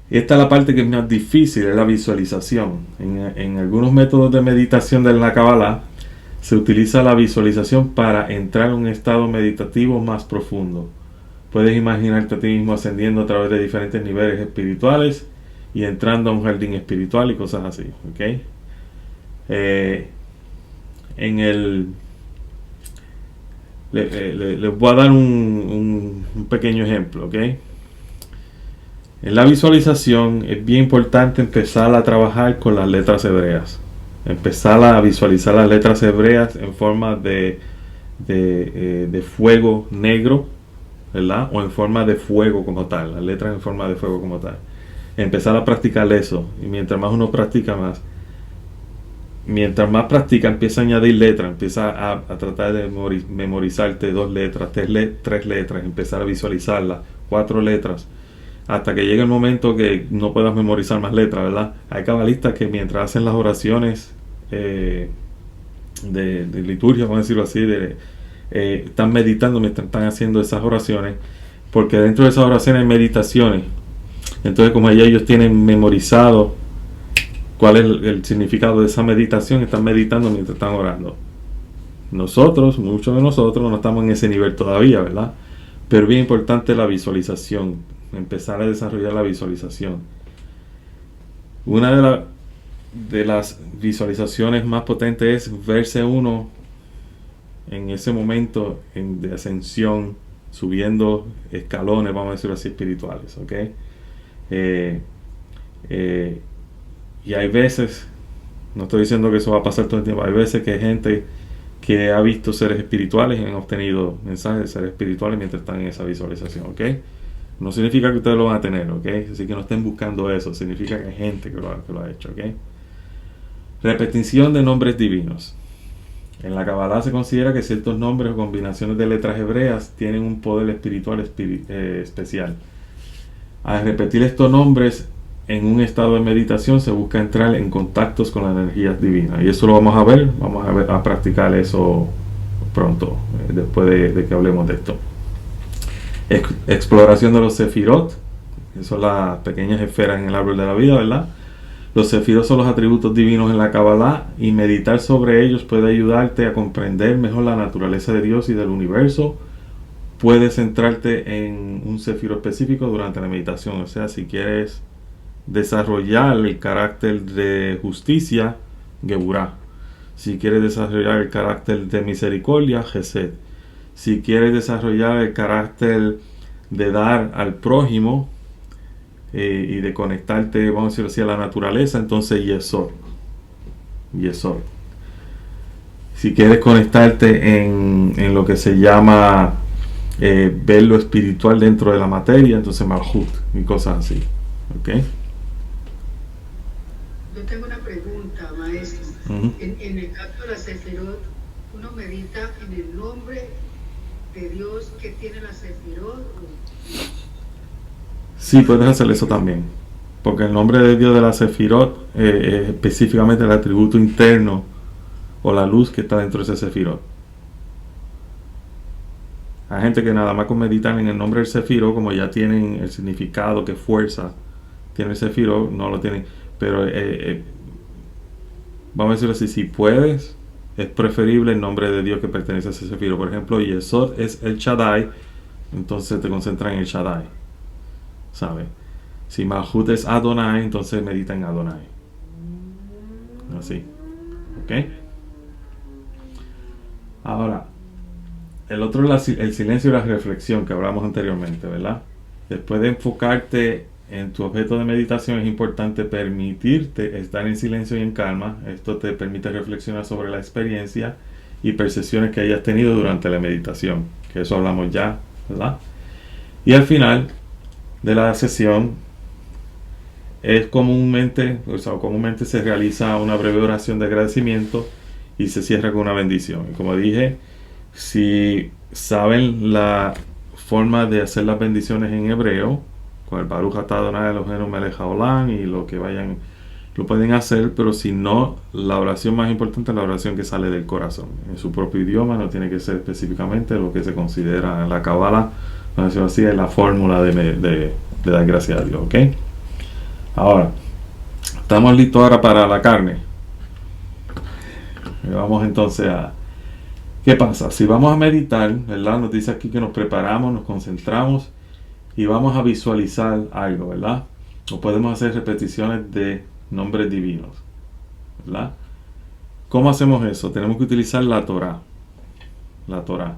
Esta es la parte que es más difícil, es la visualización. En algunos métodos de meditación de la Kabbalah se utiliza la visualización para entrar en un estado meditativo más profundo. Puedes imaginarte a ti mismo ascendiendo a través de diferentes niveles espirituales y entrando a un jardín espiritual y cosas así, ¿ok? Les voy a dar un pequeño ejemplo, ¿ok? En la visualización es bien importante empezar a trabajar con las letras hebreas. Empezar a visualizar las letras hebreas en forma de fuego negro, ¿verdad? O en forma de fuego como tal, las letras en forma de fuego como tal. Empezar a practicar eso, y mientras más uno practica más, mientras más practica, empieza a añadir letras, empieza a tratar de memorizarte 2 letras, 3 letras, empezar a visualizarlas, 4 letras, hasta que llegue el momento que no puedas memorizar más letras, ¿verdad? Hay cabalistas que mientras hacen las oraciones de liturgia, vamos a decirlo así, están meditando mientras están haciendo esas oraciones, porque dentro de esas oraciones hay meditaciones. Entonces, como ellos tienen memorizado cuál es el significado de esa meditación, están meditando mientras están orando. Nosotros, muchos de nosotros, no estamos en ese nivel todavía, ¿verdad? Pero bien importante la visualización, empezar a desarrollar la visualización. Una de las visualizaciones más potentes es verse uno en ese momento de ascensión, subiendo escalones, vamos a decirlo así, espirituales, ¿ok? Y hay veces, no estoy diciendo que eso va a pasar todo el tiempo, hay veces que hay gente que ha visto seres espirituales y han obtenido mensajes de seres espirituales mientras están en esa visualización, ¿ok? No significa que ustedes lo van a tener, ¿ok? Así que no estén buscando eso, significa que hay gente que lo ha hecho, ¿ok? Repetición de nombres divinos. En la Kabbalah se considera que ciertos nombres o combinaciones de letras hebreas tienen un poder espiritual especial. Al repetir estos nombres en un estado de meditación se busca entrar en contactos con las energías divinas. Y eso lo vamos a ver, a practicar eso pronto, después de que hablemos de esto. Exploración de los sefirot, que son las pequeñas esferas en el árbol de la vida, ¿verdad? Los sefirot son los atributos divinos en la Kabbalah y meditar sobre ellos puede ayudarte a comprender mejor la naturaleza de Dios y del universo. Puedes centrarte en un sefiro específico durante la meditación, o sea, si quieres desarrollar el carácter de justicia, Geburah. Si quieres desarrollar el carácter de misericordia, Gesed. Si quieres desarrollar el carácter de dar al prójimo y de conectarte, vamos a decir así, a la naturaleza, entonces Yesod. Si quieres conectarte en lo que se llama ver lo espiritual dentro de la materia, entonces Malhut y cosas así, ¿ok? Yo tengo una pregunta, maestro. En el caso de la Sefirot, uno medita en el nombre de Dios que tiene la Sefirot. Sí, puedes hacer eso también, porque el nombre de Dios de la Sefirot es específicamente el atributo interno o la luz que está dentro de ese Sefirot. Hay gente que nada más con meditar en el nombre del Sefirot, como ya tienen el significado que fuerza tiene el Sefirot, no lo tienen. Pero vamos a decirlo así, si puedes, es preferible el nombre de Dios que pertenece a ese Sefirot. Por ejemplo, Yesod es el Shaddai, entonces te concentras en el Shaddai, ¿sabes? Si Malhut es Adonai, entonces medita en Adonai. Así, ¿ok? Ahora, el otro es el silencio y la reflexión que hablamos anteriormente, ¿verdad? Después de enfocarte en tu objeto de meditación, es importante permitirte estar en silencio y en calma. Esto te permite reflexionar sobre la experiencia y percepciones que hayas tenido durante la meditación, que eso hablamos ya, ¿verdad? Y al final de la sesión comúnmente se realiza una breve oración de agradecimiento y se cierra con una bendición. Y como dije, si saben la forma de hacer las bendiciones en hebreo, con el Baruch atah Adonai Eloheinu melech haolam y lo que vayan, lo pueden hacer, pero si no, la oración más importante es la oración que sale del corazón, en su propio idioma, no tiene que ser específicamente lo que se considera en la Kabbalah, no así, es la fórmula de dar gracias a Dios, ¿ok? Ahora, estamos listos ahora para la carne. Y vamos entonces a... ¿Qué pasa? Si vamos a meditar, ¿verdad? Nos dice aquí que nos preparamos, nos concentramos y vamos a visualizar algo, ¿verdad? O podemos hacer repeticiones de nombres divinos, ¿verdad? ¿Cómo hacemos eso? Tenemos que utilizar la Torah. La Torah.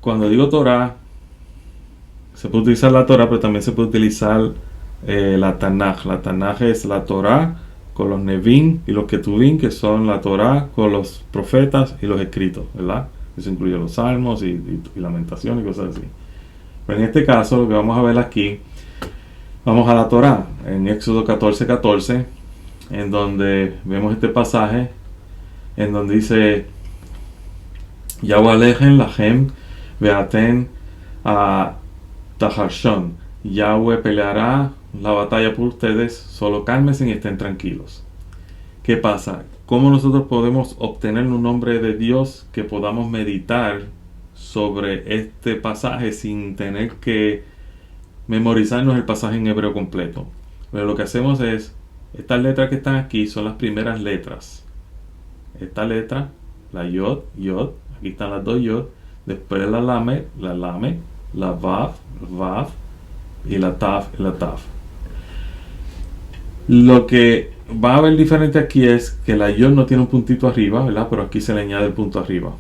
Cuando digo Torah, se puede utilizar la Torah, pero también se puede utilizar la Tanaj. La Tanaj es la Torah con los Nevim y los Ketuvim, que son la Torah con los profetas y los escritos, ¿verdad? Eso incluye los salmos y lamentaciones y cosas así. Pero en este caso, lo que vamos a ver aquí, vamos a la Torah, en Éxodo 14:14, en donde vemos este pasaje, en donde dice, Yahweh alejen lachem veaten a taharshon. Yahweh peleará la batalla por ustedes, solo cálmense y estén tranquilos. ¿Qué pasa? ¿Cómo nosotros podemos obtener un nombre de Dios que podamos meditar sobre este pasaje sin tener que memorizarnos el pasaje en hebreo completo? Pero lo que hacemos es, estas letras que están aquí son las primeras letras esta letra, la yod, yod, aquí están las dos yod, después la lamed, la vav, vav, y la taf, Lo que va a haber diferente aquí es que la yod no tiene un puntito arriba, ¿verdad? Pero aquí se le añade el punto arriba.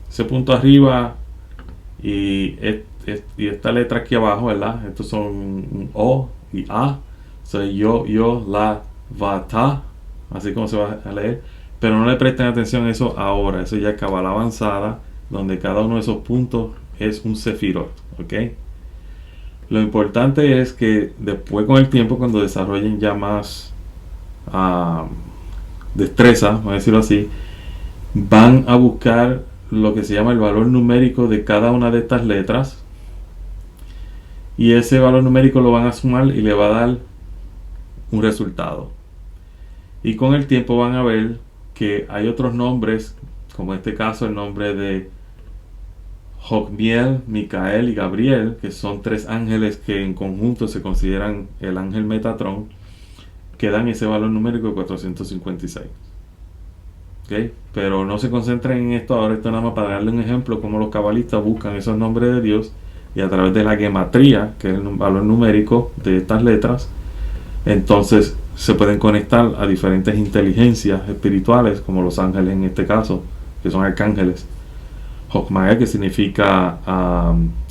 Ese punto arriba y esta letra aquí abajo, ¿verdad? Estos son un O y A. So, yo, la, va, ta. Así como se va a leer. Pero no le presten atención a eso ahora. Eso ya es cabala avanzada, donde cada uno de esos puntos es un sefirot. ¿Ok? Lo importante es que después con el tiempo, cuando desarrollen ya más destreza, vamos a decirlo así, van a buscar lo que se llama el valor numérico de cada una de estas letras, y ese valor numérico lo van a sumar y le va a dar un resultado. Y con el tiempo van a ver que hay otros nombres, como en este caso el nombre de Jokmiel, Micael y Gabriel, que son tres ángeles que en conjunto se consideran el ángel Metatrón, que dan ese valor numérico de 456. ¿Okay? Pero no se concentren en esto ahora, esto nada más para darle un ejemplo cómo los cabalistas buscan esos nombres de Dios, y a través de la gematría, que es el valor numérico de estas letras, entonces se pueden conectar a diferentes inteligencias espirituales, como los ángeles en este caso, que son arcángeles. Jokmael, que significa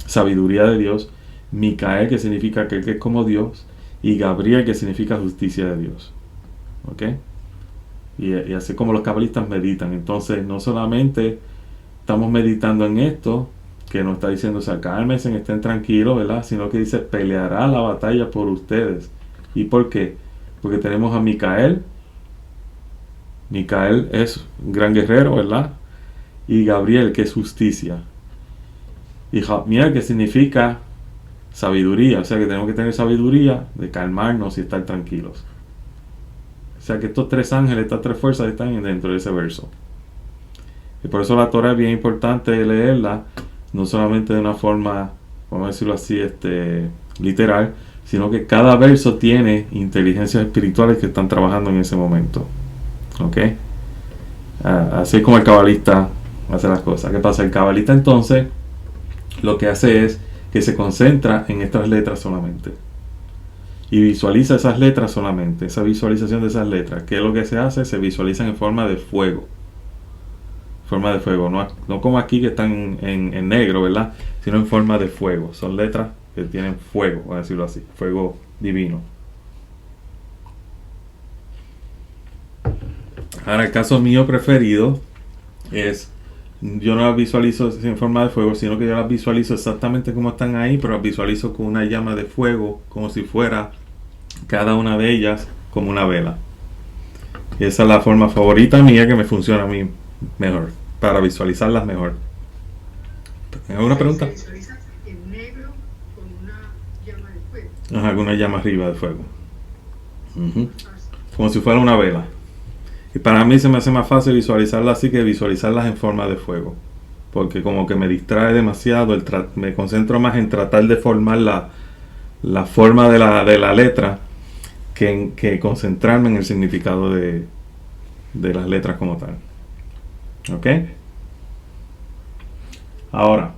sabiduría de Dios, Micael, que significa aquel que es como Dios, y Gabriel, que significa justicia de Dios. ¿Ok? Y así como los cabalistas meditan. Entonces no solamente estamos meditando en esto, que nos está diciendo, o sea, cálmense, estén tranquilos, ¿verdad? Sino que dice, peleará la batalla por ustedes. ¿Y por qué? Porque tenemos a Micael. Micael es un gran guerrero, ¿verdad? Y Gabriel, que es justicia. Y Jokmiel, que significa sabiduría. O sea que tenemos que tener sabiduría de calmarnos y estar tranquilos. O sea que estos tres ángeles, estas tres fuerzas están dentro de ese verso. Y por eso la Torah es bien importante leerla, no solamente de una forma, vamos a decirlo así, literal, sino que cada verso tiene inteligencias espirituales que están trabajando en ese momento. ¿Ok? Así es como el cabalista hace las cosas. ¿Qué pasa? El cabalista entonces lo que hace es que se concentra en estas letras solamente. Y visualiza esas letras solamente. Esa visualización de esas letras. ¿Qué es lo que se hace? Se visualizan en forma de fuego. Forma de fuego. No como aquí que están en negro, ¿verdad? Sino en forma de fuego. Son letras que tienen fuego, vamos a decirlo así. Fuego divino. Ahora, el caso mío preferido es, yo no las visualizo en forma de fuego, sino que yo las visualizo exactamente como están ahí, pero las visualizo con una llama de fuego, como si fuera cada una de ellas como una vela. Y esa es la forma favorita mía, que me funciona a mí mejor, para visualizarlas mejor. ¿Alguna pregunta? Se visualiza en negro con una llama de fuego. Ajá, con una llama arriba de fuego. Como si fuera una vela. Y para mí se me hace más fácil visualizarlas así que visualizarlas en forma de fuego. Porque como que me distrae demasiado, me concentro más en tratar de formar la forma de la letra que concentrarme en el significado de las letras como tal. ¿Ok? Ahora,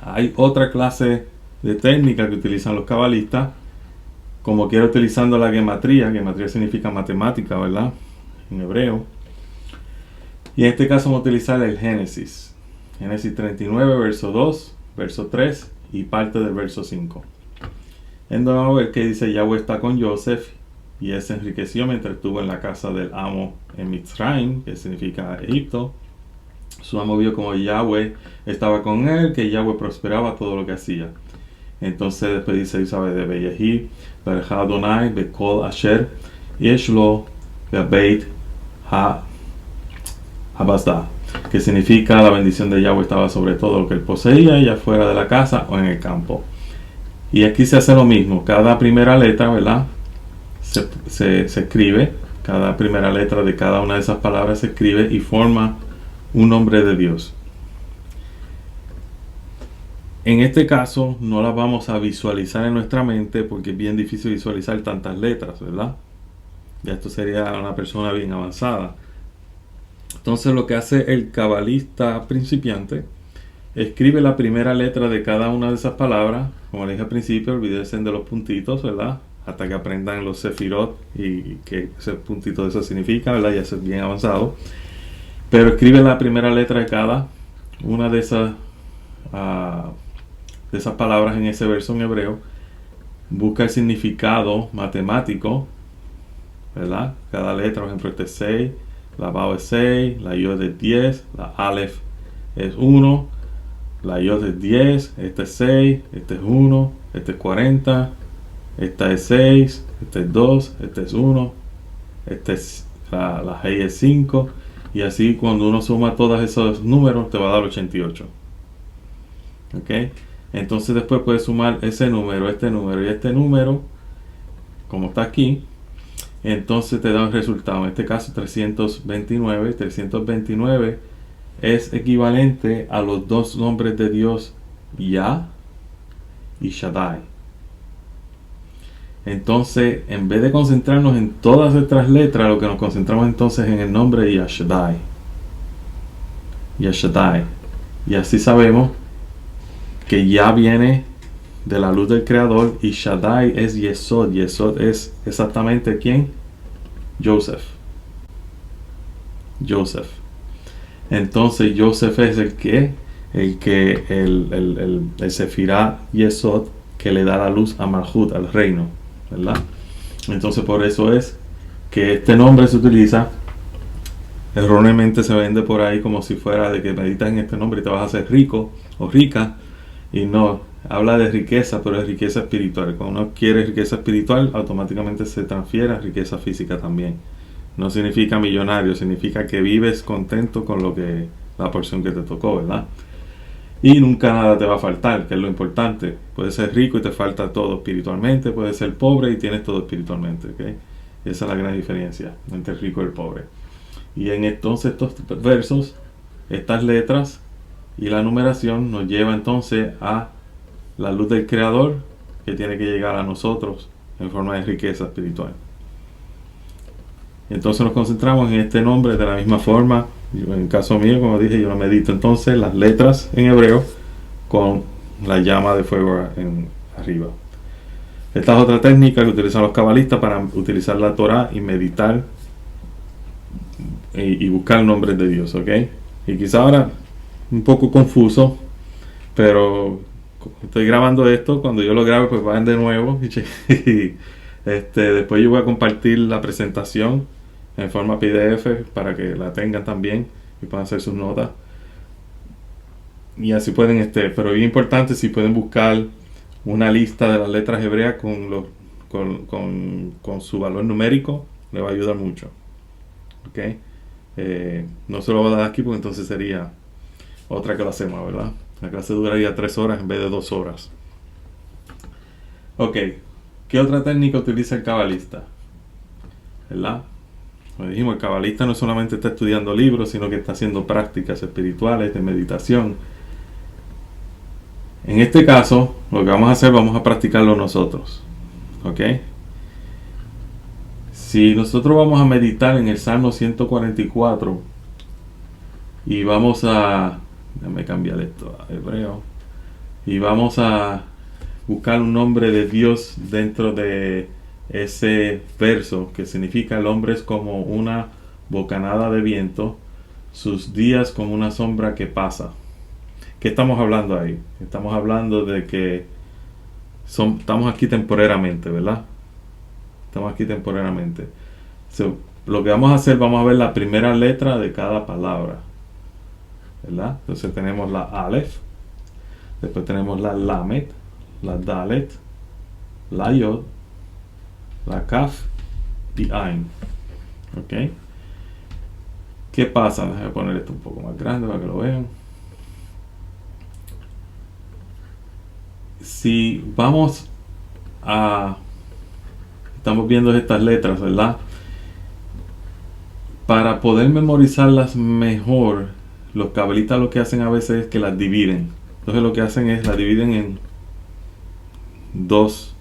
hay otra clase de técnica que utilizan los cabalistas, como quiera utilizando la gematría. Gematría significa matemática, ¿verdad? En hebreo. Y en este caso vamos a utilizar el Génesis. Génesis 39, verso 2, verso 3 y parte del verso 5. Entonces vamos a ver que dice: Yahweh está con Joseph y él se enriqueció mientras estuvo en la casa del amo en Mitzrayim, que significa Egipto. Su amo vio como Yahweh estaba con él, que Yahweh prosperaba todo lo que hacía. Entonces después dice Isabel de Beyehi, Berja Adonai, Bekol Asher, Yeshlo, Beit Habasda, que significa la bendición de Yahweh estaba sobre todo lo que él poseía, ya fuera de la casa o en el campo. Y aquí se hace lo mismo. Cada primera letra, ¿verdad? Se escribe. Cada primera letra de cada una de esas palabras se escribe y forma un nombre de Dios. En este caso no las vamos a visualizar en nuestra mente porque es bien difícil visualizar tantas letras, ¿verdad? Ya esto sería una persona bien avanzada. Entonces lo que hace el cabalista principiante, escribe la primera letra de cada una de esas palabras. Como le dije al principio, olvídense de los puntitos, ¿verdad? Hasta que aprendan los sefirot y que ese puntito de eso significa, ¿verdad? Ya es bien avanzado. Pero escribe la primera letra de cada una de esas palabras en ese verso en hebreo. Busca el significado matemático, ¿verdad? Cada letra, por ejemplo, este es 6, la Bao es 6, la Yod es 10, la Aleph es 1, la Yod es 10, este es 6, este es 1, este es 40, esta es 6, este es 2, este es 1, este es la Hei es 5, y así cuando uno suma todos esos números te va a dar 88. ¿Ok? Entonces después puedes sumar ese número, este número y este número, como está aquí. Entonces te da un resultado, en este caso 329. 329 es equivalente a los dos nombres de Dios, Yah y Shaddai. Entonces, en vez de concentrarnos en todas estas letras, lo que nos concentramos entonces en el nombre de Yashaddai. Yashaddai. Y así sabemos que Yah viene de la luz del Creador y Shaddai es Yesod. Yesod es exactamente ¿quién? Joseph. Entonces Joseph es el Sefirá Yesod que le da la luz a Malhut, al reino, ¿verdad? Entonces por eso es que este nombre se utiliza, erróneamente se vende por ahí como si fuera de que meditas en este nombre y te vas a hacer rico o rica, y no, habla de riqueza, pero es riqueza espiritual. Cuando uno quiere riqueza espiritual, automáticamente se transfiere a riqueza física también. No significa millonario, significa que vives contento con la porción que te tocó, ¿verdad? Y nunca nada te va a faltar, que es lo importante. Puedes ser rico y te falta todo espiritualmente, puedes ser pobre y tienes todo espiritualmente, ¿ok? Esa es la gran diferencia entre el rico y el pobre. Y entonces estos versos, estas letras y la numeración nos lleva entonces a la luz del Creador, que tiene que llegar a nosotros en forma de riqueza espiritual. Entonces nos concentramos en este nombre de la misma forma. En el caso mío, como dije, yo lo medito entonces las letras en hebreo con la llama de fuego arriba. Esta es otra técnica que utilizan los cabalistas para utilizar la Torah y meditar y buscar nombres de Dios, ¿ok? Y quizá ahora un poco confuso, pero estoy grabando esto. Cuando yo lo grabe, pues vayan de nuevo y después yo voy a compartir la presentación en forma PDF para que la tengan también y puedan hacer sus notas, y así pueden pero es importante si pueden buscar una lista de las letras hebreas con su valor numérico, le va a ayudar mucho, ¿ok? No se lo voy a dar aquí porque entonces sería otra que lo hacemos, ¿verdad? La clase duraría 3 horas en vez de 2 horas. Ok, ¿qué otra técnica utiliza el cabalista? ¿Verdad? Como dijimos, el cabalista no solamente está estudiando libros, sino que está haciendo prácticas espirituales de meditación. En este caso, lo que vamos a hacer, vamos a practicarlo nosotros, ¿ok? Si nosotros vamos a meditar en el Salmo 144 y vamos a... déjame cambiar esto a hebreo. Y vamos a buscar un nombre de Dios dentro de ese verso, que significa: el hombre es como una bocanada de viento, sus días como una sombra que pasa. ¿Qué estamos hablando ahí? Estamos hablando de que estamos aquí temporariamente, ¿verdad? Estamos aquí temporariamente. Lo que vamos a hacer, vamos a ver la primera letra de cada palabra, ¿verdad? Entonces tenemos la Aleph, después tenemos la Lamet, la Dalet, la Yod, la Kaf y Ain. ¿Ok? ¿Qué pasa? Déjame poner esto un poco más grande para que lo vean. Si vamos estamos viendo estas letras, ¿verdad? Para poder memorizarlas mejor, los cabalistas lo que hacen a veces es que las dividen. Entonces lo que hacen es las dividen en dos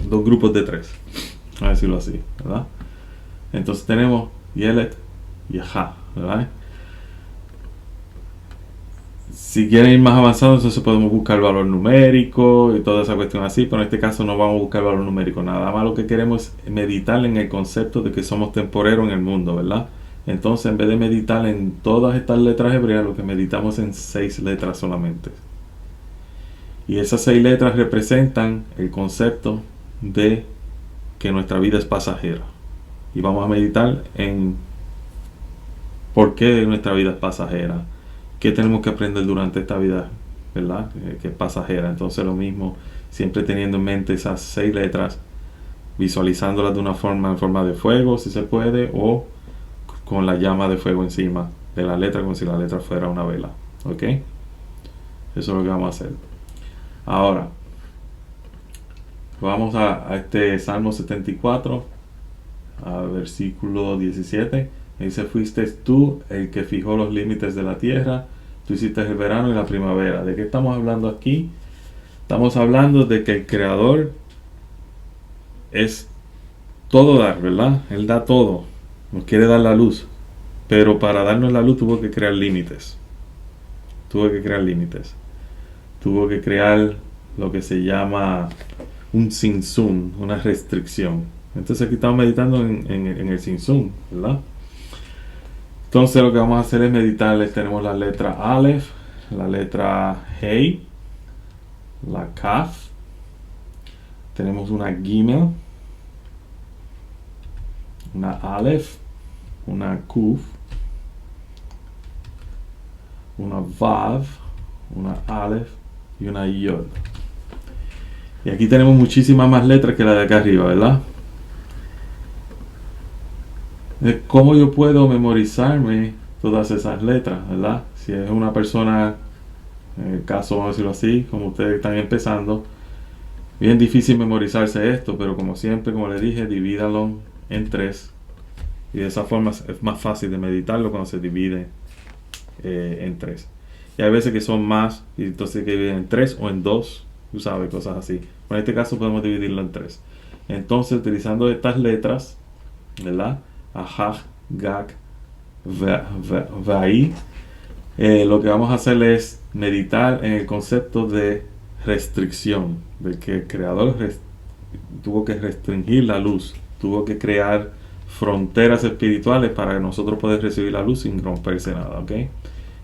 grupos de 3, a decirlo así, ¿verdad? Entonces tenemos Yelet, y Ajá, ¿verdad? Si quieren ir más avanzados, entonces podemos buscar el valor numérico y toda esa cuestión así, pero en este caso no vamos a buscar el valor numérico. Nada más lo que queremos es meditar en el concepto de que somos temporeros en el mundo, ¿verdad? Entonces, en vez de meditar en todas estas letras hebreas, lo que meditamos en 6 letras solamente. Y esas 6 letras representan el concepto de que nuestra vida es pasajera. Y vamos a meditar en por qué nuestra vida es pasajera. ¿Qué tenemos que aprender durante esta vida, verdad? Que es pasajera. Entonces lo mismo, siempre teniendo en mente esas 6 letras, visualizándolas de una forma, en forma de fuego, si se puede, o con la llama de fuego encima de la letra, como si la letra fuera una vela. ¿Ok? Eso es lo que vamos a hacer. Ahora, vamos a este Salmo 74, a versículo 17. Dice: fuiste tú el que fijó los límites de la tierra, tú hiciste el verano y la primavera. ¿De qué estamos hablando aquí? Estamos hablando de que el Creador es todo dar, ¿verdad? Él da todo, nos quiere dar la luz, pero para darnos la luz tuvo que crear límites. Tuvo que crear lo que se llama un sinsum, una restricción. Entonces aquí estamos meditando en el sinsum, ¿verdad? Entonces lo que vamos a hacer es meditar. Tenemos la letra Aleph, la letra Hey, la Kaf, tenemos una Gimel, una Aleph, una Kuf, una Vav, una Aleph y una Yod. Y aquí tenemos muchísimas más letras que la de acá arriba, ¿verdad? ¿Cómo yo puedo memorizarme todas esas letras, verdad? Si es una persona, en el caso, vamos a decirlo así, como ustedes están empezando, bien difícil memorizarse esto, pero como siempre, como les dije, divídalo en 3 y de esa forma es más fácil de meditarlo cuando se divide en 3. Y hay veces que son más, y entonces hay que dividir en 3 o en 2, tú sabes, cosas así. Pero en este caso podemos dividirlo en 3. Entonces, utilizando estas letras, ¿verdad? Ajaj, Gak, Vai, lo que vamos a hacer es meditar en el concepto de restricción, de que el Creador tuvo que restringir la luz, tuvo que crear fronteras espirituales para nosotros poder recibir la luz sin romperse nada, ¿ok?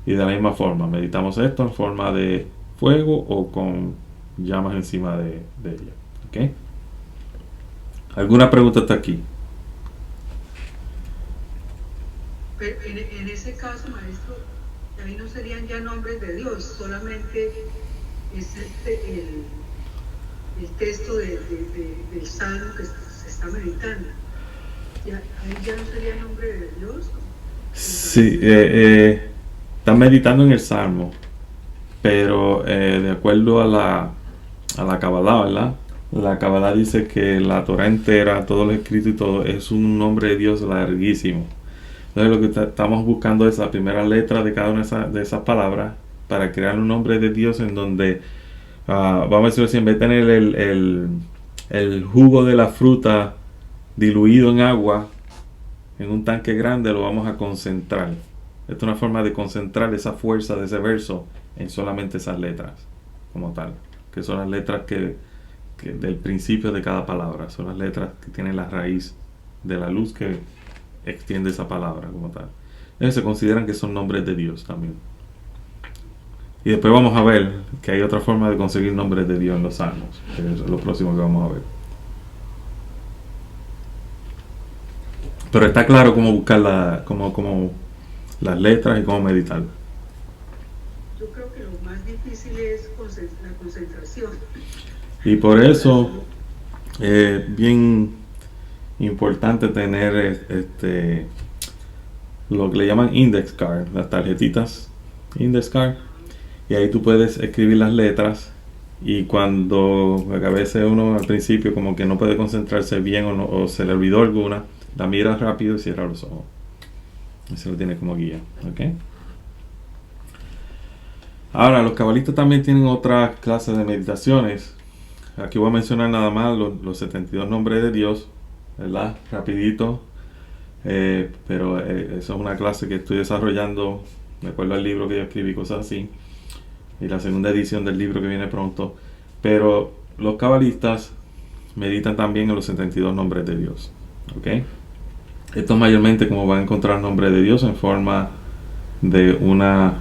Y de la misma forma, meditamos esto en forma de fuego o con llamas encima de ella, ¿ok? ¿Alguna pregunta hasta aquí? Pero en ese caso, maestro, ahí no serían ya nombres de Dios, solamente es el texto del salmo que se está meditando. Ahí ya no sería nombre de Dios. Sí, está meditando en el salmo, pero de acuerdo a la Kabbalah, ¿verdad? La Kabbalah dice que la Torah entera, todo lo escrito y todo, es un nombre de Dios larguísimo. Entonces lo que estamos buscando es la primera letra de cada una de esas palabras para crear un nombre de Dios en donde, vamos a decirlo así, en vez de tener el jugo de la fruta diluido en agua en un tanque grande, lo vamos a concentrar. Esta es una forma de concentrar esa fuerza de ese verso en solamente esas letras como tal, que son las letras que del principio de cada palabra, son las letras que tienen la raíz de la luz que extiende esa palabra como tal. Ellos se consideran que son nombres de Dios también. Y después vamos a ver que hay otra forma de conseguir nombres de Dios en los salmos, que es lo próximo que vamos a ver. Pero está claro cómo buscar como las letras y cómo meditar. Yo creo que lo más difícil es la concentración. Y por eso es bien importante tener lo que le llaman index card, las tarjetitas index card, y ahí tú puedes escribir las letras, y cuando a veces uno al principio como que no puede concentrarse bien o se le olvidó alguna, la mira rápido y cierra los ojos. Eso lo tiene como guía, ¿ok? Ahora, los cabalistas también tienen otras clases de meditaciones. Aquí voy a mencionar nada más los 72 nombres de Dios, ¿verdad? Rapidito. pero eso es una clase que estoy desarrollando, de acuerdo al libro que yo escribí, cosas así, y la segunda edición del libro que viene pronto. Pero los cabalistas meditan también en los 72 nombres de Dios. ¿Ok? Esto mayormente, como van a encontrar nombres de Dios en forma de una,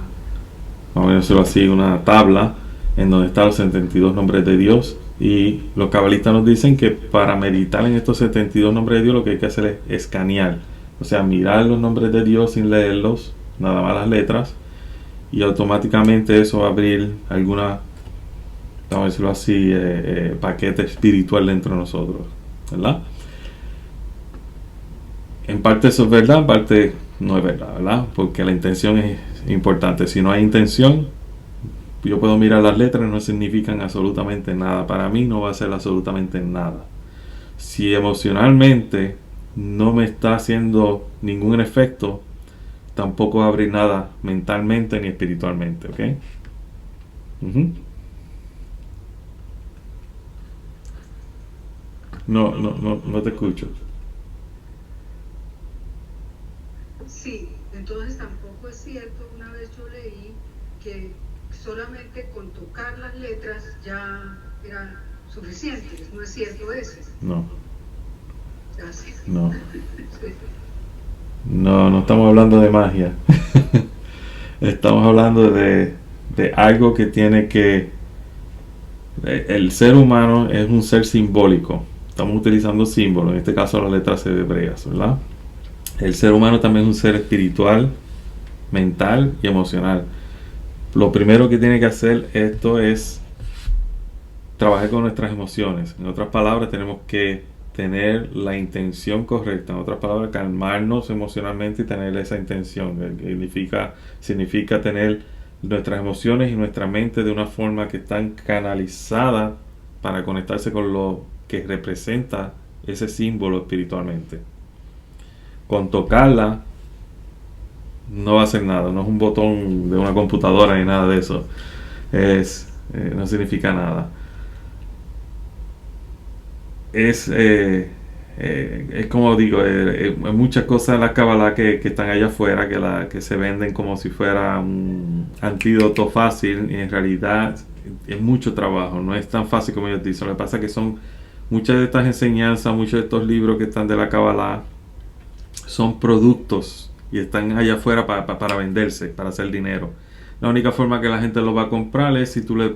vamos a decirlo así, una tabla en donde están los 72 nombres de Dios. Y los cabalistas nos dicen que para meditar en estos 72 nombres de Dios lo que hay que hacer es escanear. O sea, mirar los nombres de Dios sin leerlos, nada más las letras. Y automáticamente eso va a abrir alguna, vamos a decirlo así, paquete espiritual dentro de nosotros. ¿Verdad? En parte eso es verdad, en parte no es verdad, ¿verdad? Porque la intención es importante. Si no hay intención, yo puedo mirar las letras, no significan absolutamente nada. Para mí no va a ser absolutamente nada. Si emocionalmente no me está haciendo ningún efecto, tampoco va a abrir nada mentalmente ni espiritualmente, ¿ok? No te escucho. Sí, entonces tampoco es cierto. Una vez yo leí que solamente con tocar las letras ya eran suficientes. No es cierto eso. No, Así. no. Sí. No estamos hablando de magia. Estamos hablando de algo que tiene que... El ser humano es un ser simbólico. Estamos utilizando símbolos, en este caso las letras hebreas, ¿verdad? El ser humano también es un ser espiritual, mental y emocional. Lo primero que tiene que hacer esto es trabajar con nuestras emociones. En otras palabras, tenemos que tener la intención correcta. En otras palabras, calmarnos emocionalmente y tener esa intención. Significa tener nuestras emociones y nuestra mente de una forma que están canalizadas para conectarse con lo que representa ese símbolo espiritualmente. Con tocarla no va a hacer nada, no es un botón de una computadora ni nada de eso. No significa nada. Es como digo, hay muchas cosas en la Kabbalah que están allá afuera que se venden como si fuera un antídoto fácil, y en realidad es mucho trabajo, no es tan fácil como ellos dicen. Lo que pasa es que son muchas de estas enseñanzas, muchos de estos libros que están de la Kabbalah son productos y están allá afuera para venderse, para hacer dinero. La única forma que la gente lo va a comprar es si tú le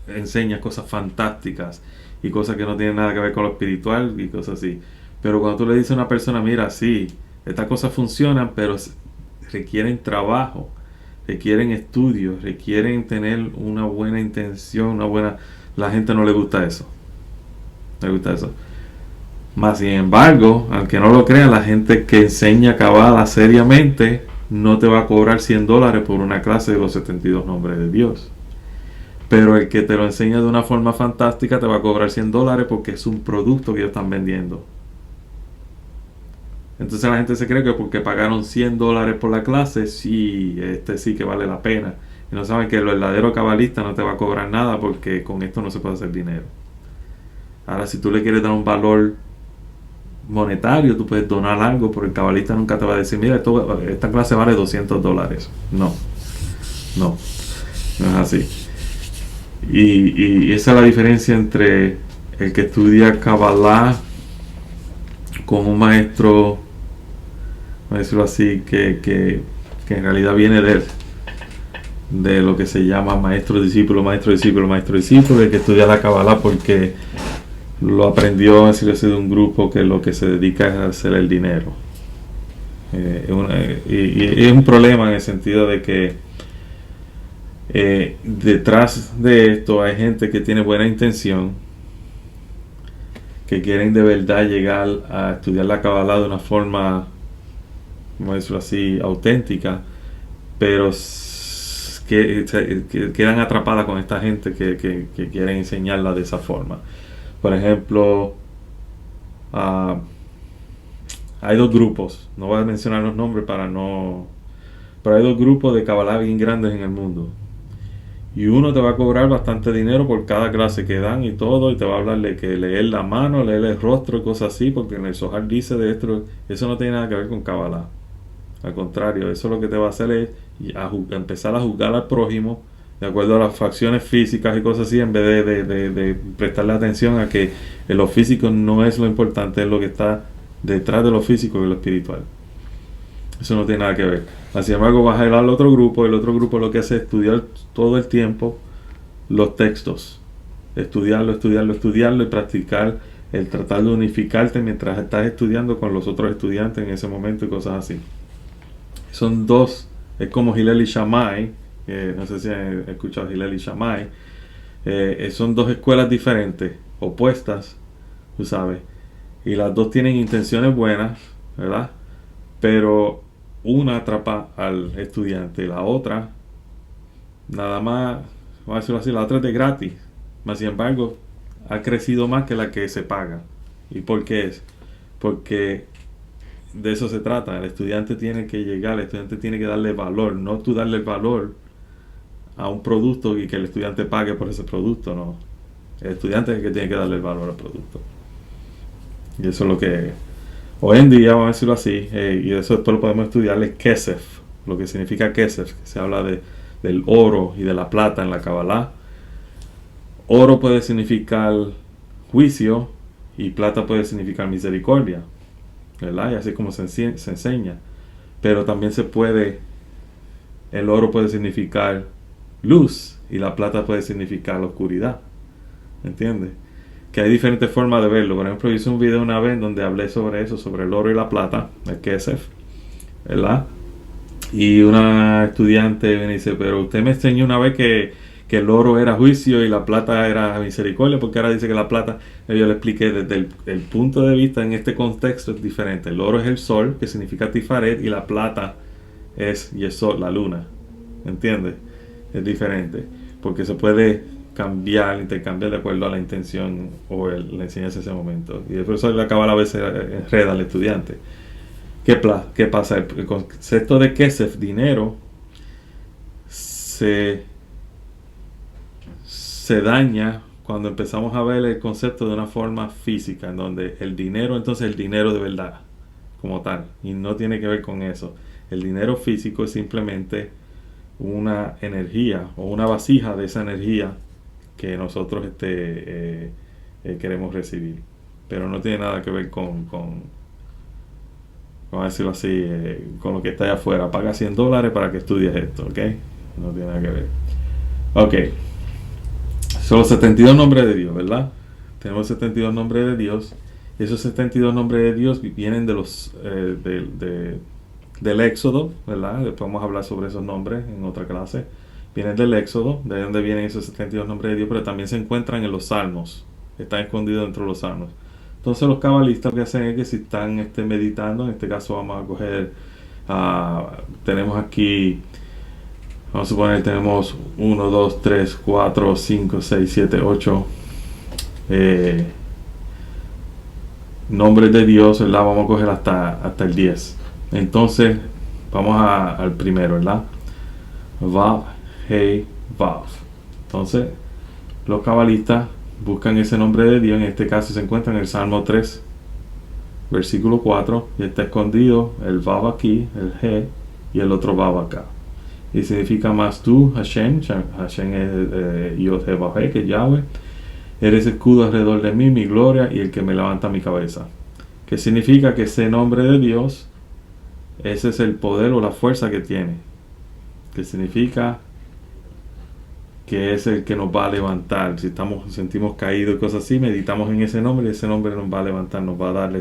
enseñas cosas fantásticas y cosas que no tienen nada que ver con lo espiritual y cosas así. Pero cuando tú le dices a una persona, mira, sí, estas cosas funcionan, pero requieren trabajo, requieren estudios, requieren tener una buena intención, una buena... La gente no le gusta eso. No le gusta eso. Más sin embargo, aunque no lo crean, la gente que enseña Kabbalah seriamente no te va a cobrar $100 por una clase de los 72 nombres de Dios. Pero el que te lo enseña de una forma fantástica te va a cobrar $100 porque es un producto que ellos están vendiendo. Entonces la gente se cree que porque pagaron $100 por la clase, sí, sí que vale la pena. Y no saben que el verdadero cabalista no te va a cobrar nada porque con esto no se puede hacer dinero. Ahora, si tú le quieres dar un valor monetario, tú puedes donar algo, pero el cabalista nunca te va a decir, mira, esta clase vale $200. No es así. Y esa es la diferencia entre el que estudia Kabbalah con un maestro, voy a decirlo así, que en realidad viene de lo que se llama maestro discípulo, el que estudia la Kabbalah porque lo aprendió, decirlo así, de un grupo que lo que se dedica es a hacer el dinero. Y es un problema en el sentido de que detrás de esto hay gente que tiene buena intención, que quieren de verdad llegar a estudiar la Kabbalah de una forma, vamos a decirlo así, auténtica, pero que quedan atrapadas con esta gente que quieren enseñarla de esa forma. Por ejemplo, hay dos grupos, no voy a mencionar los nombres para no... Pero hay dos grupos de Kabbalah bien grandes en el mundo. Y uno te va a cobrar bastante dinero por cada clase que dan y todo, y te va a hablar de que leer la mano, leer el rostro y cosas así, porque en el Zohar dice de esto, eso no tiene nada que ver con Kabbalah. Al contrario, eso lo que te va a hacer es empezar a juzgar al prójimo de acuerdo a las facciones físicas y cosas así, en vez de prestarle atención a que lo físico no es lo importante, es lo que está detrás de lo físico y lo espiritual. Eso no tiene nada que ver. Sin embargo, vas a ir al otro grupo. El otro grupo lo que hace es estudiar todo el tiempo los textos. Estudiarlo y practicar el tratar de unificarte mientras estás estudiando con los otros estudiantes en ese momento y cosas así. Son dos, es como Hillel y Shammai, no sé si han escuchado Hillel y Shammai. Son dos escuelas diferentes, opuestas, tú sabes, y las dos tienen intenciones buenas, ¿verdad? Pero una atrapa al estudiante, la otra nada más, vamos a decirlo así, la otra es de gratis, mas sin embargo ha crecido más que la que se paga. ¿Y por qué es? Porque de eso se trata. El estudiante tiene que llegar, el estudiante tiene que darle valor, no tú darle valor a un producto y que el estudiante pague por ese producto, no. El estudiante es el que tiene que darle el valor al producto. Y eso es lo que hoy en día, vamos a decirlo así, y eso después lo podemos estudiar, es Kesef, lo que significa Kesef, que se habla del oro y de la plata en la Kabbalah. Oro puede significar juicio y plata puede significar misericordia, ¿verdad? Y así como se enseña. Pero también el oro puede significar luz y la plata puede significar oscuridad, ¿entiendes? Que hay diferentes formas de verlo. Por ejemplo, hice un video una vez donde hablé sobre eso, sobre el oro y la plata, el Kesef, ¿verdad? Y una estudiante me dice, pero usted me enseñó una vez que el oro era juicio y la plata era misericordia, porque ahora dice que la plata, yo le expliqué desde el punto de vista en este contexto es diferente. El oro es el sol, que significa Tifaret, y la plata es Yesod, la luna, ¿entiendes? Es diferente, porque se puede intercambiar de acuerdo a la intención o la enseñanza en ese momento. Y el profesor le acaba a veces enreda al estudiante. ¿Qué pasa? El concepto de Kesef, dinero, se daña cuando empezamos a ver el concepto de una forma física, en donde el dinero, entonces el dinero de verdad, como tal, y no tiene que ver con eso. El dinero físico es simplemente una energía o una vasija de esa energía que nosotros queremos recibir, pero no tiene nada que ver con vamos a decirlo así, con lo que está allá afuera. Paga $100 para que estudies esto, ¿ok? No tiene nada que ver. Ok, son los 72 nombres de Dios, ¿verdad? Tenemos 72 nombres de Dios. Esos 72 nombres de Dios vienen de los del Éxodo, ¿verdad? Después vamos a hablar sobre esos nombres en otra clase. Vienen del Éxodo, de donde vienen esos 72 nombres de Dios, pero también se encuentran en los Salmos, están escondidos dentro de los Salmos. Entonces los cabalistas lo que hacen es que si están meditando, en este caso vamos a coger, tenemos aquí, vamos a suponer, tenemos 1, 2, 3, 4, 5, 6, 7, 8 nombres de Dios, ¿verdad? Vamos a coger hasta el 10. Entonces vamos al primero, ¿verdad? Vav, Hey, Vav. Entonces los cabalistas buscan ese nombre de Dios. En este caso se encuentra en el Salmo 3, versículo 4, y está escondido el Vav aquí, el He, y el otro Vav acá. Y significa más tú, Hashem. Hashem es Yod He Vav He, que es Yahweh. Eres escudo alrededor de mí, mi gloria, y el que me levanta mi cabeza. Que significa que ese nombre de Dios, ese es el poder o la fuerza que tiene. Que significa que es el que nos va a levantar. Si sentimos caídos y cosas así, meditamos en ese nombre y ese nombre nos va a levantar, nos va a dar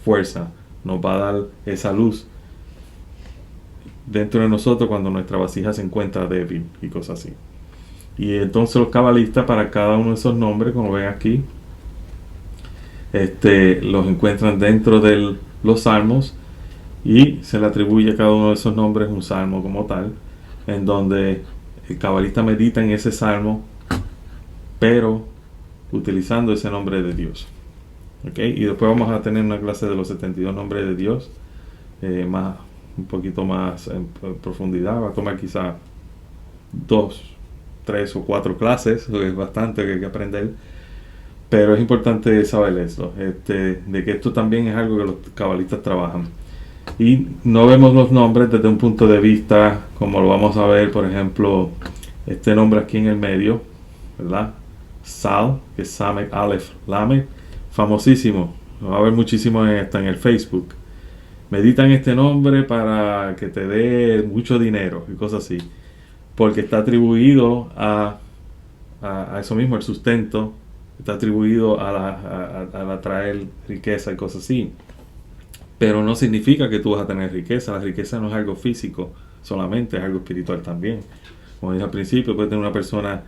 fuerza, nos va a dar esa luz dentro de nosotros cuando nuestra vasija se encuentra débil y cosas así. Y entonces los cabalistas, para cada uno de esos nombres, como ven aquí, los encuentran dentro de los salmos y se le atribuye a cada uno de esos nombres un salmo como tal, en donde el cabalista medita en ese salmo, pero utilizando ese nombre de Dios. ¿Okay? Y después vamos a tener una clase de los 72 nombres de Dios, un poquito más en profundidad. Va a tomar quizá 2, 3 o 4 clases, es bastante que hay que aprender, pero es importante saber esto, de que esto también es algo que los cabalistas trabajan. Y no vemos los nombres desde un punto de vista como lo vamos a ver, por ejemplo, este nombre aquí en el medio, ¿verdad? Sal, que es Samek Aleph Lamed, famosísimo, lo va a ver muchísimo en el Facebook. Meditan este nombre para que te dé mucho dinero y cosas así, porque está atribuido a eso mismo, el sustento, está atribuido a traer riqueza y cosas así. Pero no significa que tú vas a tener riqueza. La riqueza no es algo físico solamente, es algo espiritual también. Como dije al principio, puede tener una persona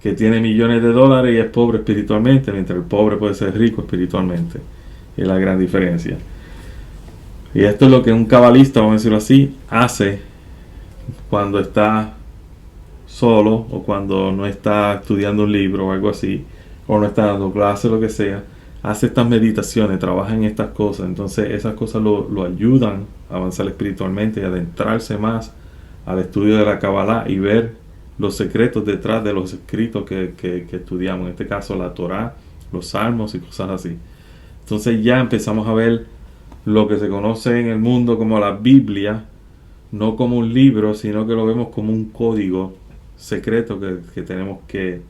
que tiene millones de dólares y es pobre espiritualmente, mientras el pobre puede ser rico espiritualmente. Es la gran diferencia. Y esto es lo que un cabalista, vamos a decirlo así, hace cuando está solo o cuando no está estudiando un libro o algo así, o no está dando clases, lo que sea. Hace estas meditaciones, trabaja en estas cosas. Entonces esas cosas lo ayudan a avanzar espiritualmente y adentrarse más al estudio de la Kabbalah y ver los secretos detrás de los escritos que estudiamos. En este caso la Torah, los salmos y cosas así. Entonces ya empezamos a ver lo que se conoce en el mundo como la Biblia, no como un libro, sino que lo vemos como un código secreto que tenemos que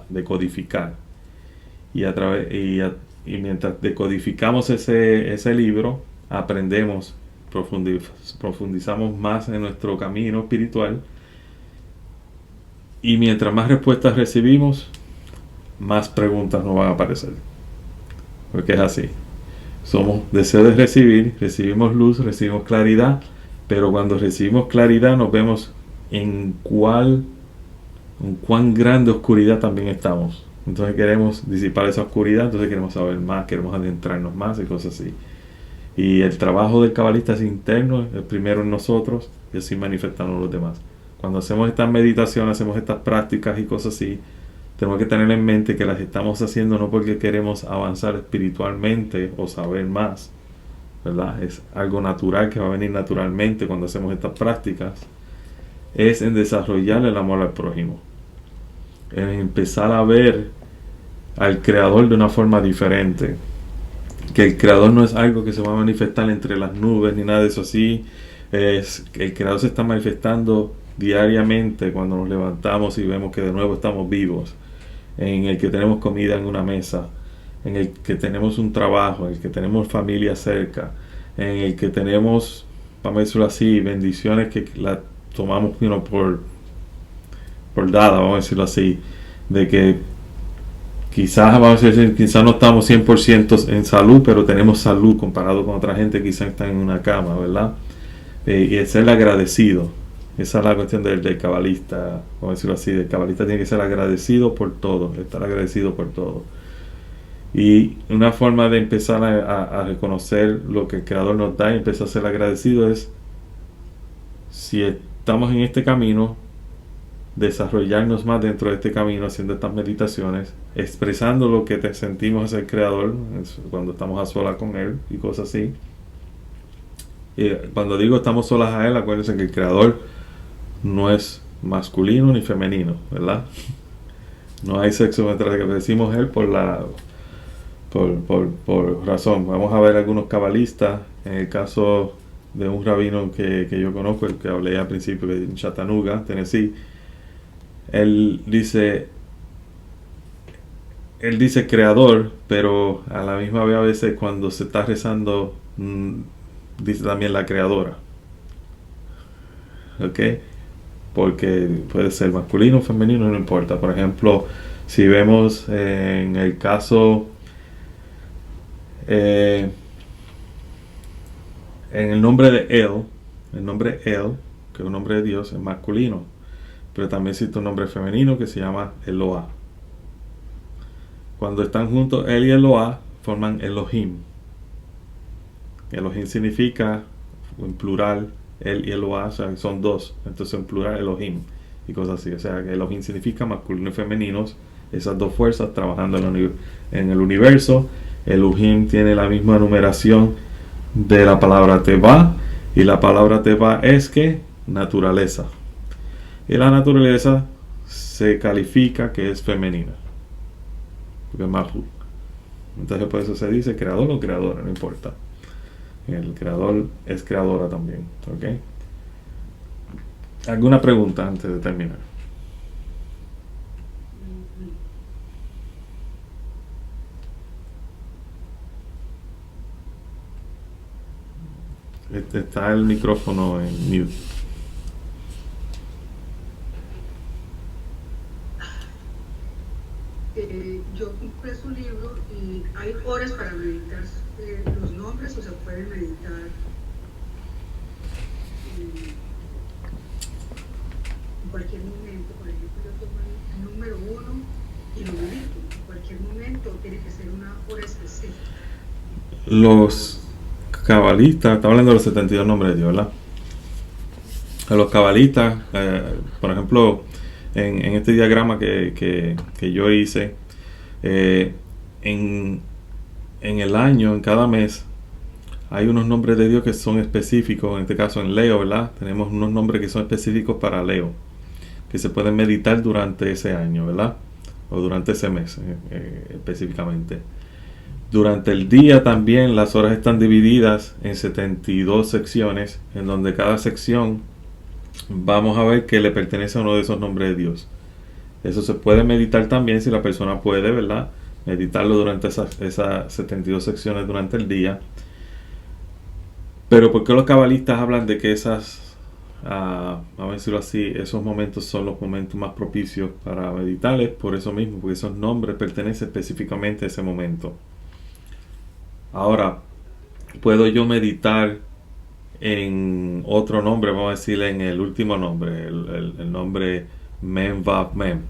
decodificar. Y mientras decodificamos ese libro, aprendemos, profundizamos más en nuestro camino espiritual, y mientras más respuestas recibimos, más preguntas nos van a aparecer, porque es así. Somos deseo de recibimos luz, recibimos claridad, pero cuando recibimos claridad nos vemos en cuán grande oscuridad también estamos. Entonces queremos disipar esa oscuridad, entonces queremos saber más, queremos adentrarnos más y cosas así. Y el trabajo del cabalista es interno, es primero en nosotros y así manifestamos a los demás. Cuando hacemos estas meditaciones, hacemos estas prácticas y cosas así, tenemos que tener en mente que las estamos haciendo no porque queremos avanzar espiritualmente o saber más, ¿verdad? Es algo natural que va a venir naturalmente cuando hacemos estas prácticas. Es en desarrollar el amor al prójimo, en empezar a ver al Creador de una forma diferente, que el Creador no es algo que se va a manifestar entre las nubes ni nada de eso así. El Creador se está manifestando diariamente cuando nos levantamos y vemos que de nuevo estamos vivos, en el que tenemos comida en una mesa, en el que tenemos un trabajo, en el que tenemos familia cerca, en el que tenemos, vamos a decirlo así, bendiciones que la tomamos por dada, vamos a decirlo así, de que quizás no estamos 100% en salud, pero tenemos salud comparado con otra gente que quizás está en una cama, ¿verdad? Y es ser agradecido. Esa es la cuestión del cabalista, vamos a decirlo así. El cabalista tiene que ser agradecido por todo, estar agradecido por todo. Y una forma de empezar a reconocer lo que el Creador nos da y empezar a ser agradecido es, si estamos en este camino, desarrollarnos más dentro de este camino, haciendo estas meditaciones, expresando lo que te sentimos hacia el Creador cuando estamos a solas con Él y cosas así. Y cuando digo estamos solas a Él, acuérdense que el Creador no es masculino ni femenino, ¿verdad? No hay sexo mientras que decimos Él por razón. Vamos a ver algunos cabalistas. En el caso de un rabino que yo conozco, el que hablé al principio, que en Chattanooga, Tennessee, él dice creador, pero a la misma vez a veces cuando se está rezando dice también la creadora, ¿ok? Porque puede ser masculino o femenino, no importa. Por ejemplo, si vemos en el caso en el nombre de El, el nombre El, que es un nombre de Dios, es masculino, pero también existe un nombre femenino que se llama Eloah. Cuando están juntos, él y Eloah forman Elohim. Elohim significa, en plural, él y Eloah, o sea, son dos, entonces en plural Elohim y cosas así. O sea, que Elohim significa masculino y femenino, esas dos fuerzas trabajando en el universo. Elohim tiene la misma numeración de la palabra Teva, y la palabra Teva es que naturaleza. Y la naturaleza se califica que es femenina, porque es Malhut. Entonces por eso se dice creador o creadora, no importa. El creador es creadora también. ¿Ok? ¿Alguna pregunta antes de terminar? Está el micrófono en mute. Yo compré su libro y hay horas para meditar los nombres, o se puede meditar en cualquier momento. Por ejemplo, yo tomo el número 1 y lo medito en cualquier momento, tiene que ser una hora específica. Los cabalistas, está hablando de los 72 nombres de Dios, ¿verdad? A los cabalistas, por ejemplo, en este diagrama que yo hice, en el año, en cada mes, hay unos nombres de Dios que son específicos. En este caso en Leo, ¿verdad? Tenemos unos nombres que son específicos para Leo, que se pueden meditar durante ese año, ¿verdad? O durante ese mes específicamente. Durante el día también las horas están divididas en 72 secciones, en donde cada sección vamos a ver que le pertenece a uno de esos nombres de Dios. Eso se puede meditar también si la persona puede, ¿verdad? Meditarlo durante esas 72 secciones durante el día. Pero ¿por qué los cabalistas hablan de que vamos a decirlo así, esos momentos son los momentos más propicios para meditarles? Por eso mismo, porque esos nombres pertenecen específicamente a ese momento. Ahora, ¿puedo yo meditar en otro nombre? Vamos a decir en el último nombre, el nombre Mem Vav Mem,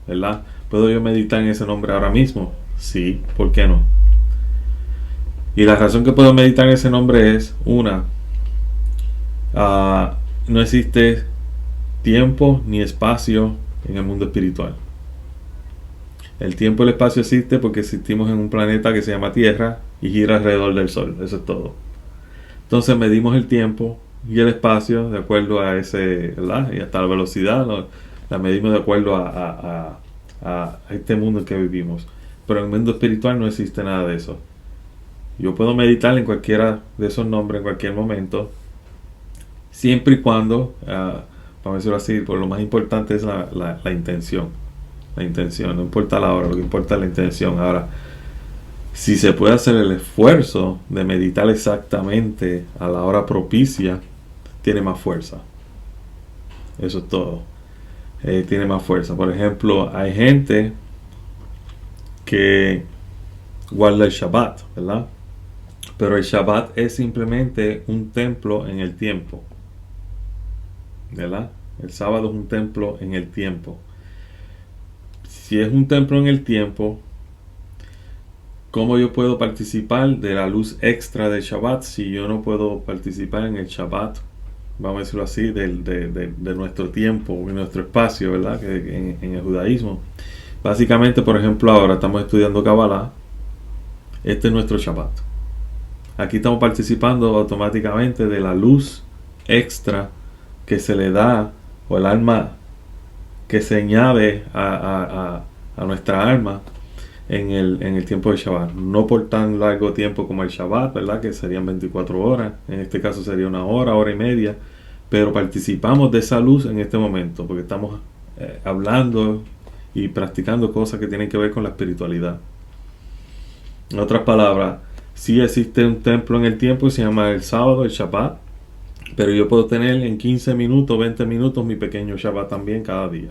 ¿verdad? ¿Puedo yo meditar en ese nombre ahora mismo? Sí, ¿por qué no? Y la razón que puedo meditar en ese nombre es, no existe tiempo ni espacio en el mundo espiritual. El tiempo y el espacio existe porque existimos en un planeta que se llama Tierra y gira alrededor del Sol. Eso es todo. Entonces medimos el tiempo y el espacio de acuerdo a ese, ¿verdad? Y hasta la velocidad la medimos de acuerdo a este mundo en que vivimos. Pero en el mundo espiritual no existe nada de eso. Yo puedo meditar en cualquiera de esos nombres en cualquier momento, siempre y cuando, vamos a decirlo así, por lo más importante es la intención. La intención, no importa la hora, lo que importa es la intención. Ahora, si se puede hacer el esfuerzo de meditar exactamente a la hora propicia, tiene más fuerza. Eso es todo. Tiene más fuerza. Por ejemplo, hay gente que guarda el Shabbat, ¿verdad? Pero el Shabbat es simplemente un templo en el tiempo, ¿verdad? El sábado es un templo en el tiempo. Si es un templo en el tiempo, ¿cómo yo puedo participar de la luz extra del Shabbat si yo no puedo participar en el Shabbat, vamos a decirlo así, de nuestro tiempo y nuestro espacio, ¿verdad? Que en el judaísmo. Básicamente, por ejemplo, ahora estamos estudiando Kabbalah. Este es nuestro Shabbat. Aquí estamos participando automáticamente de la luz extra que se le da, o el alma que se añade a nuestra alma en el tiempo de Shabbat. No por tan largo tiempo como el Shabbat, ¿verdad? Que serían 24 horas. En este caso sería una hora, hora y media. Pero participamos de esa luz en este momento, porque estamos hablando y practicando cosas que tienen que ver con la espiritualidad. En otras palabras, sí existe un templo en el tiempo que se llama el sábado, el Shabbat, pero yo puedo tener en 15 minutos, 20 minutos mi pequeño Shabbat también cada día.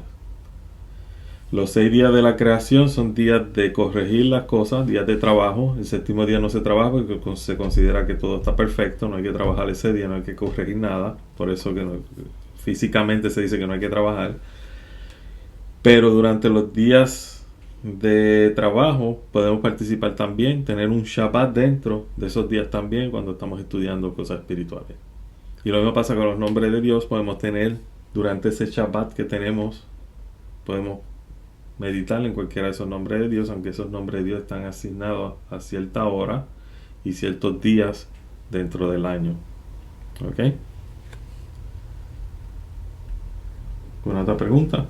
Los 6 días de la creación son días de corregir las cosas, días de trabajo. El séptimo día no se trabaja porque se considera que todo está perfecto, no hay que trabajar ese día, no hay que corregir nada. Por eso que físicamente se dice que no hay que trabajar. Pero durante los días de trabajo podemos participar también, tener un Shabbat dentro de esos días también cuando estamos estudiando cosas espirituales. Y lo mismo pasa con los nombres de Dios. Podemos tener durante ese Shabbat que tenemos, podemos meditar en cualquiera de esos nombres de Dios, aunque esos nombres de Dios están asignados a cierta hora y ciertos días dentro del año. ¿Ok? ¿Alguna otra pregunta?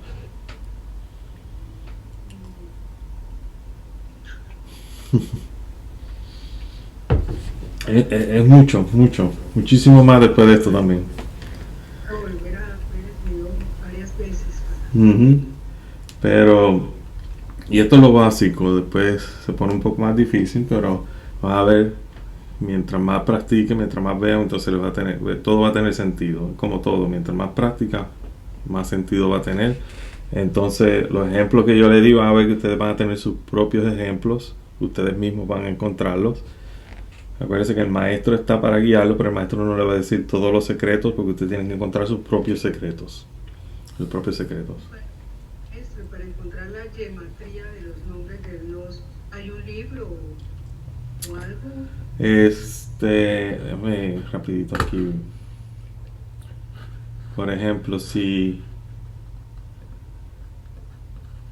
Es mucho, mucho, muchísimo más después de esto también. A volver a ver el video varias veces para... Ujú. Pero, y esto es lo básico, después se pone un poco más difícil, pero vas a ver, mientras más practique, mientras más vea, entonces le va a tener, todo va a tener sentido, como todo, mientras más práctica, más sentido va a tener. Entonces, los ejemplos que yo le di, van a ver que ustedes van a tener sus propios ejemplos, ustedes mismos van a encontrarlos. Acuérdense que el maestro está para guiarlo, pero el maestro no le va a decir todos los secretos porque ustedes tienen que encontrar sus propios secretos. Sus propios secretos. Esto, para encontrar la gematría de los nombres de Dios, ¿hay un libro o algo? Déjame rapidito aquí. Por ejemplo, si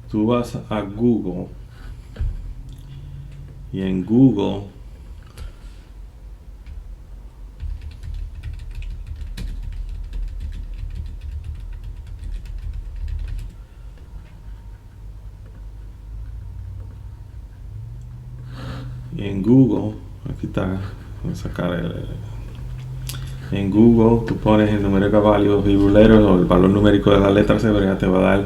tú vas a Google y en Google aquí está, voy a sacar en Google tú pones el numerical value of Hebrew letters o el valor numérico de las letras hebreas, te va a dar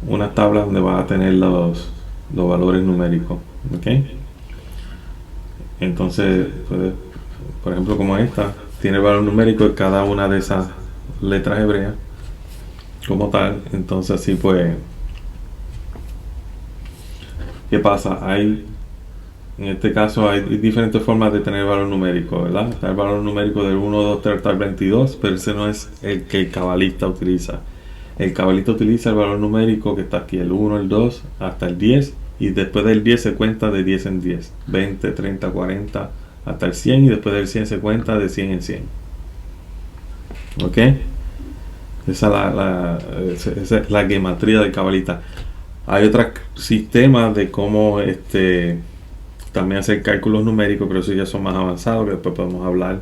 una tabla donde vas a tener los valores numéricos, ¿ok? Entonces, por ejemplo, como esta, tiene el valor numérico de cada una de esas letras hebreas como tal. Entonces, así pues, ¿qué pasa? En este caso hay diferentes formas de tener el valor numérico, ¿verdad? Está el valor numérico del 1, 2, 3 hasta el 22, pero ese no es el que el cabalista utiliza. El cabalista utiliza el valor numérico que está aquí, el 1, el 2, hasta el 10, y después del 10 se cuenta de 10 en 10, 20, 30, 40, hasta el 100, y después del 100 se cuenta de 100 en 100. ¿Ok? Esa es la gematría del cabalista. Hay otros sistemas de cómo también hacer cálculos numéricos, pero esos ya son más avanzados, que después podemos hablar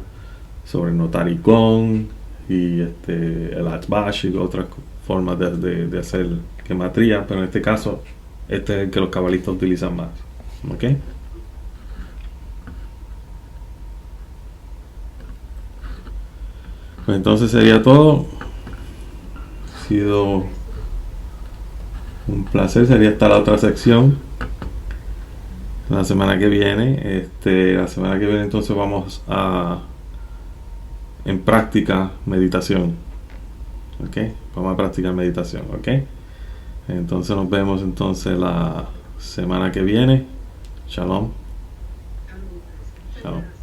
sobre el notaricón y el atbash y otras formas de hacer gematría, pero en este caso este es el que los cabalistas utilizan más. ¿Ok? Pues entonces sería todo. Ha sido un placer, sería hasta la otra sección la semana que viene. La semana que viene entonces vamos a en práctica meditación. ¿Ok? Vamos a practicar meditación. ¿Ok? Entonces nos vemos entonces la semana que viene. Shalom. Shalom.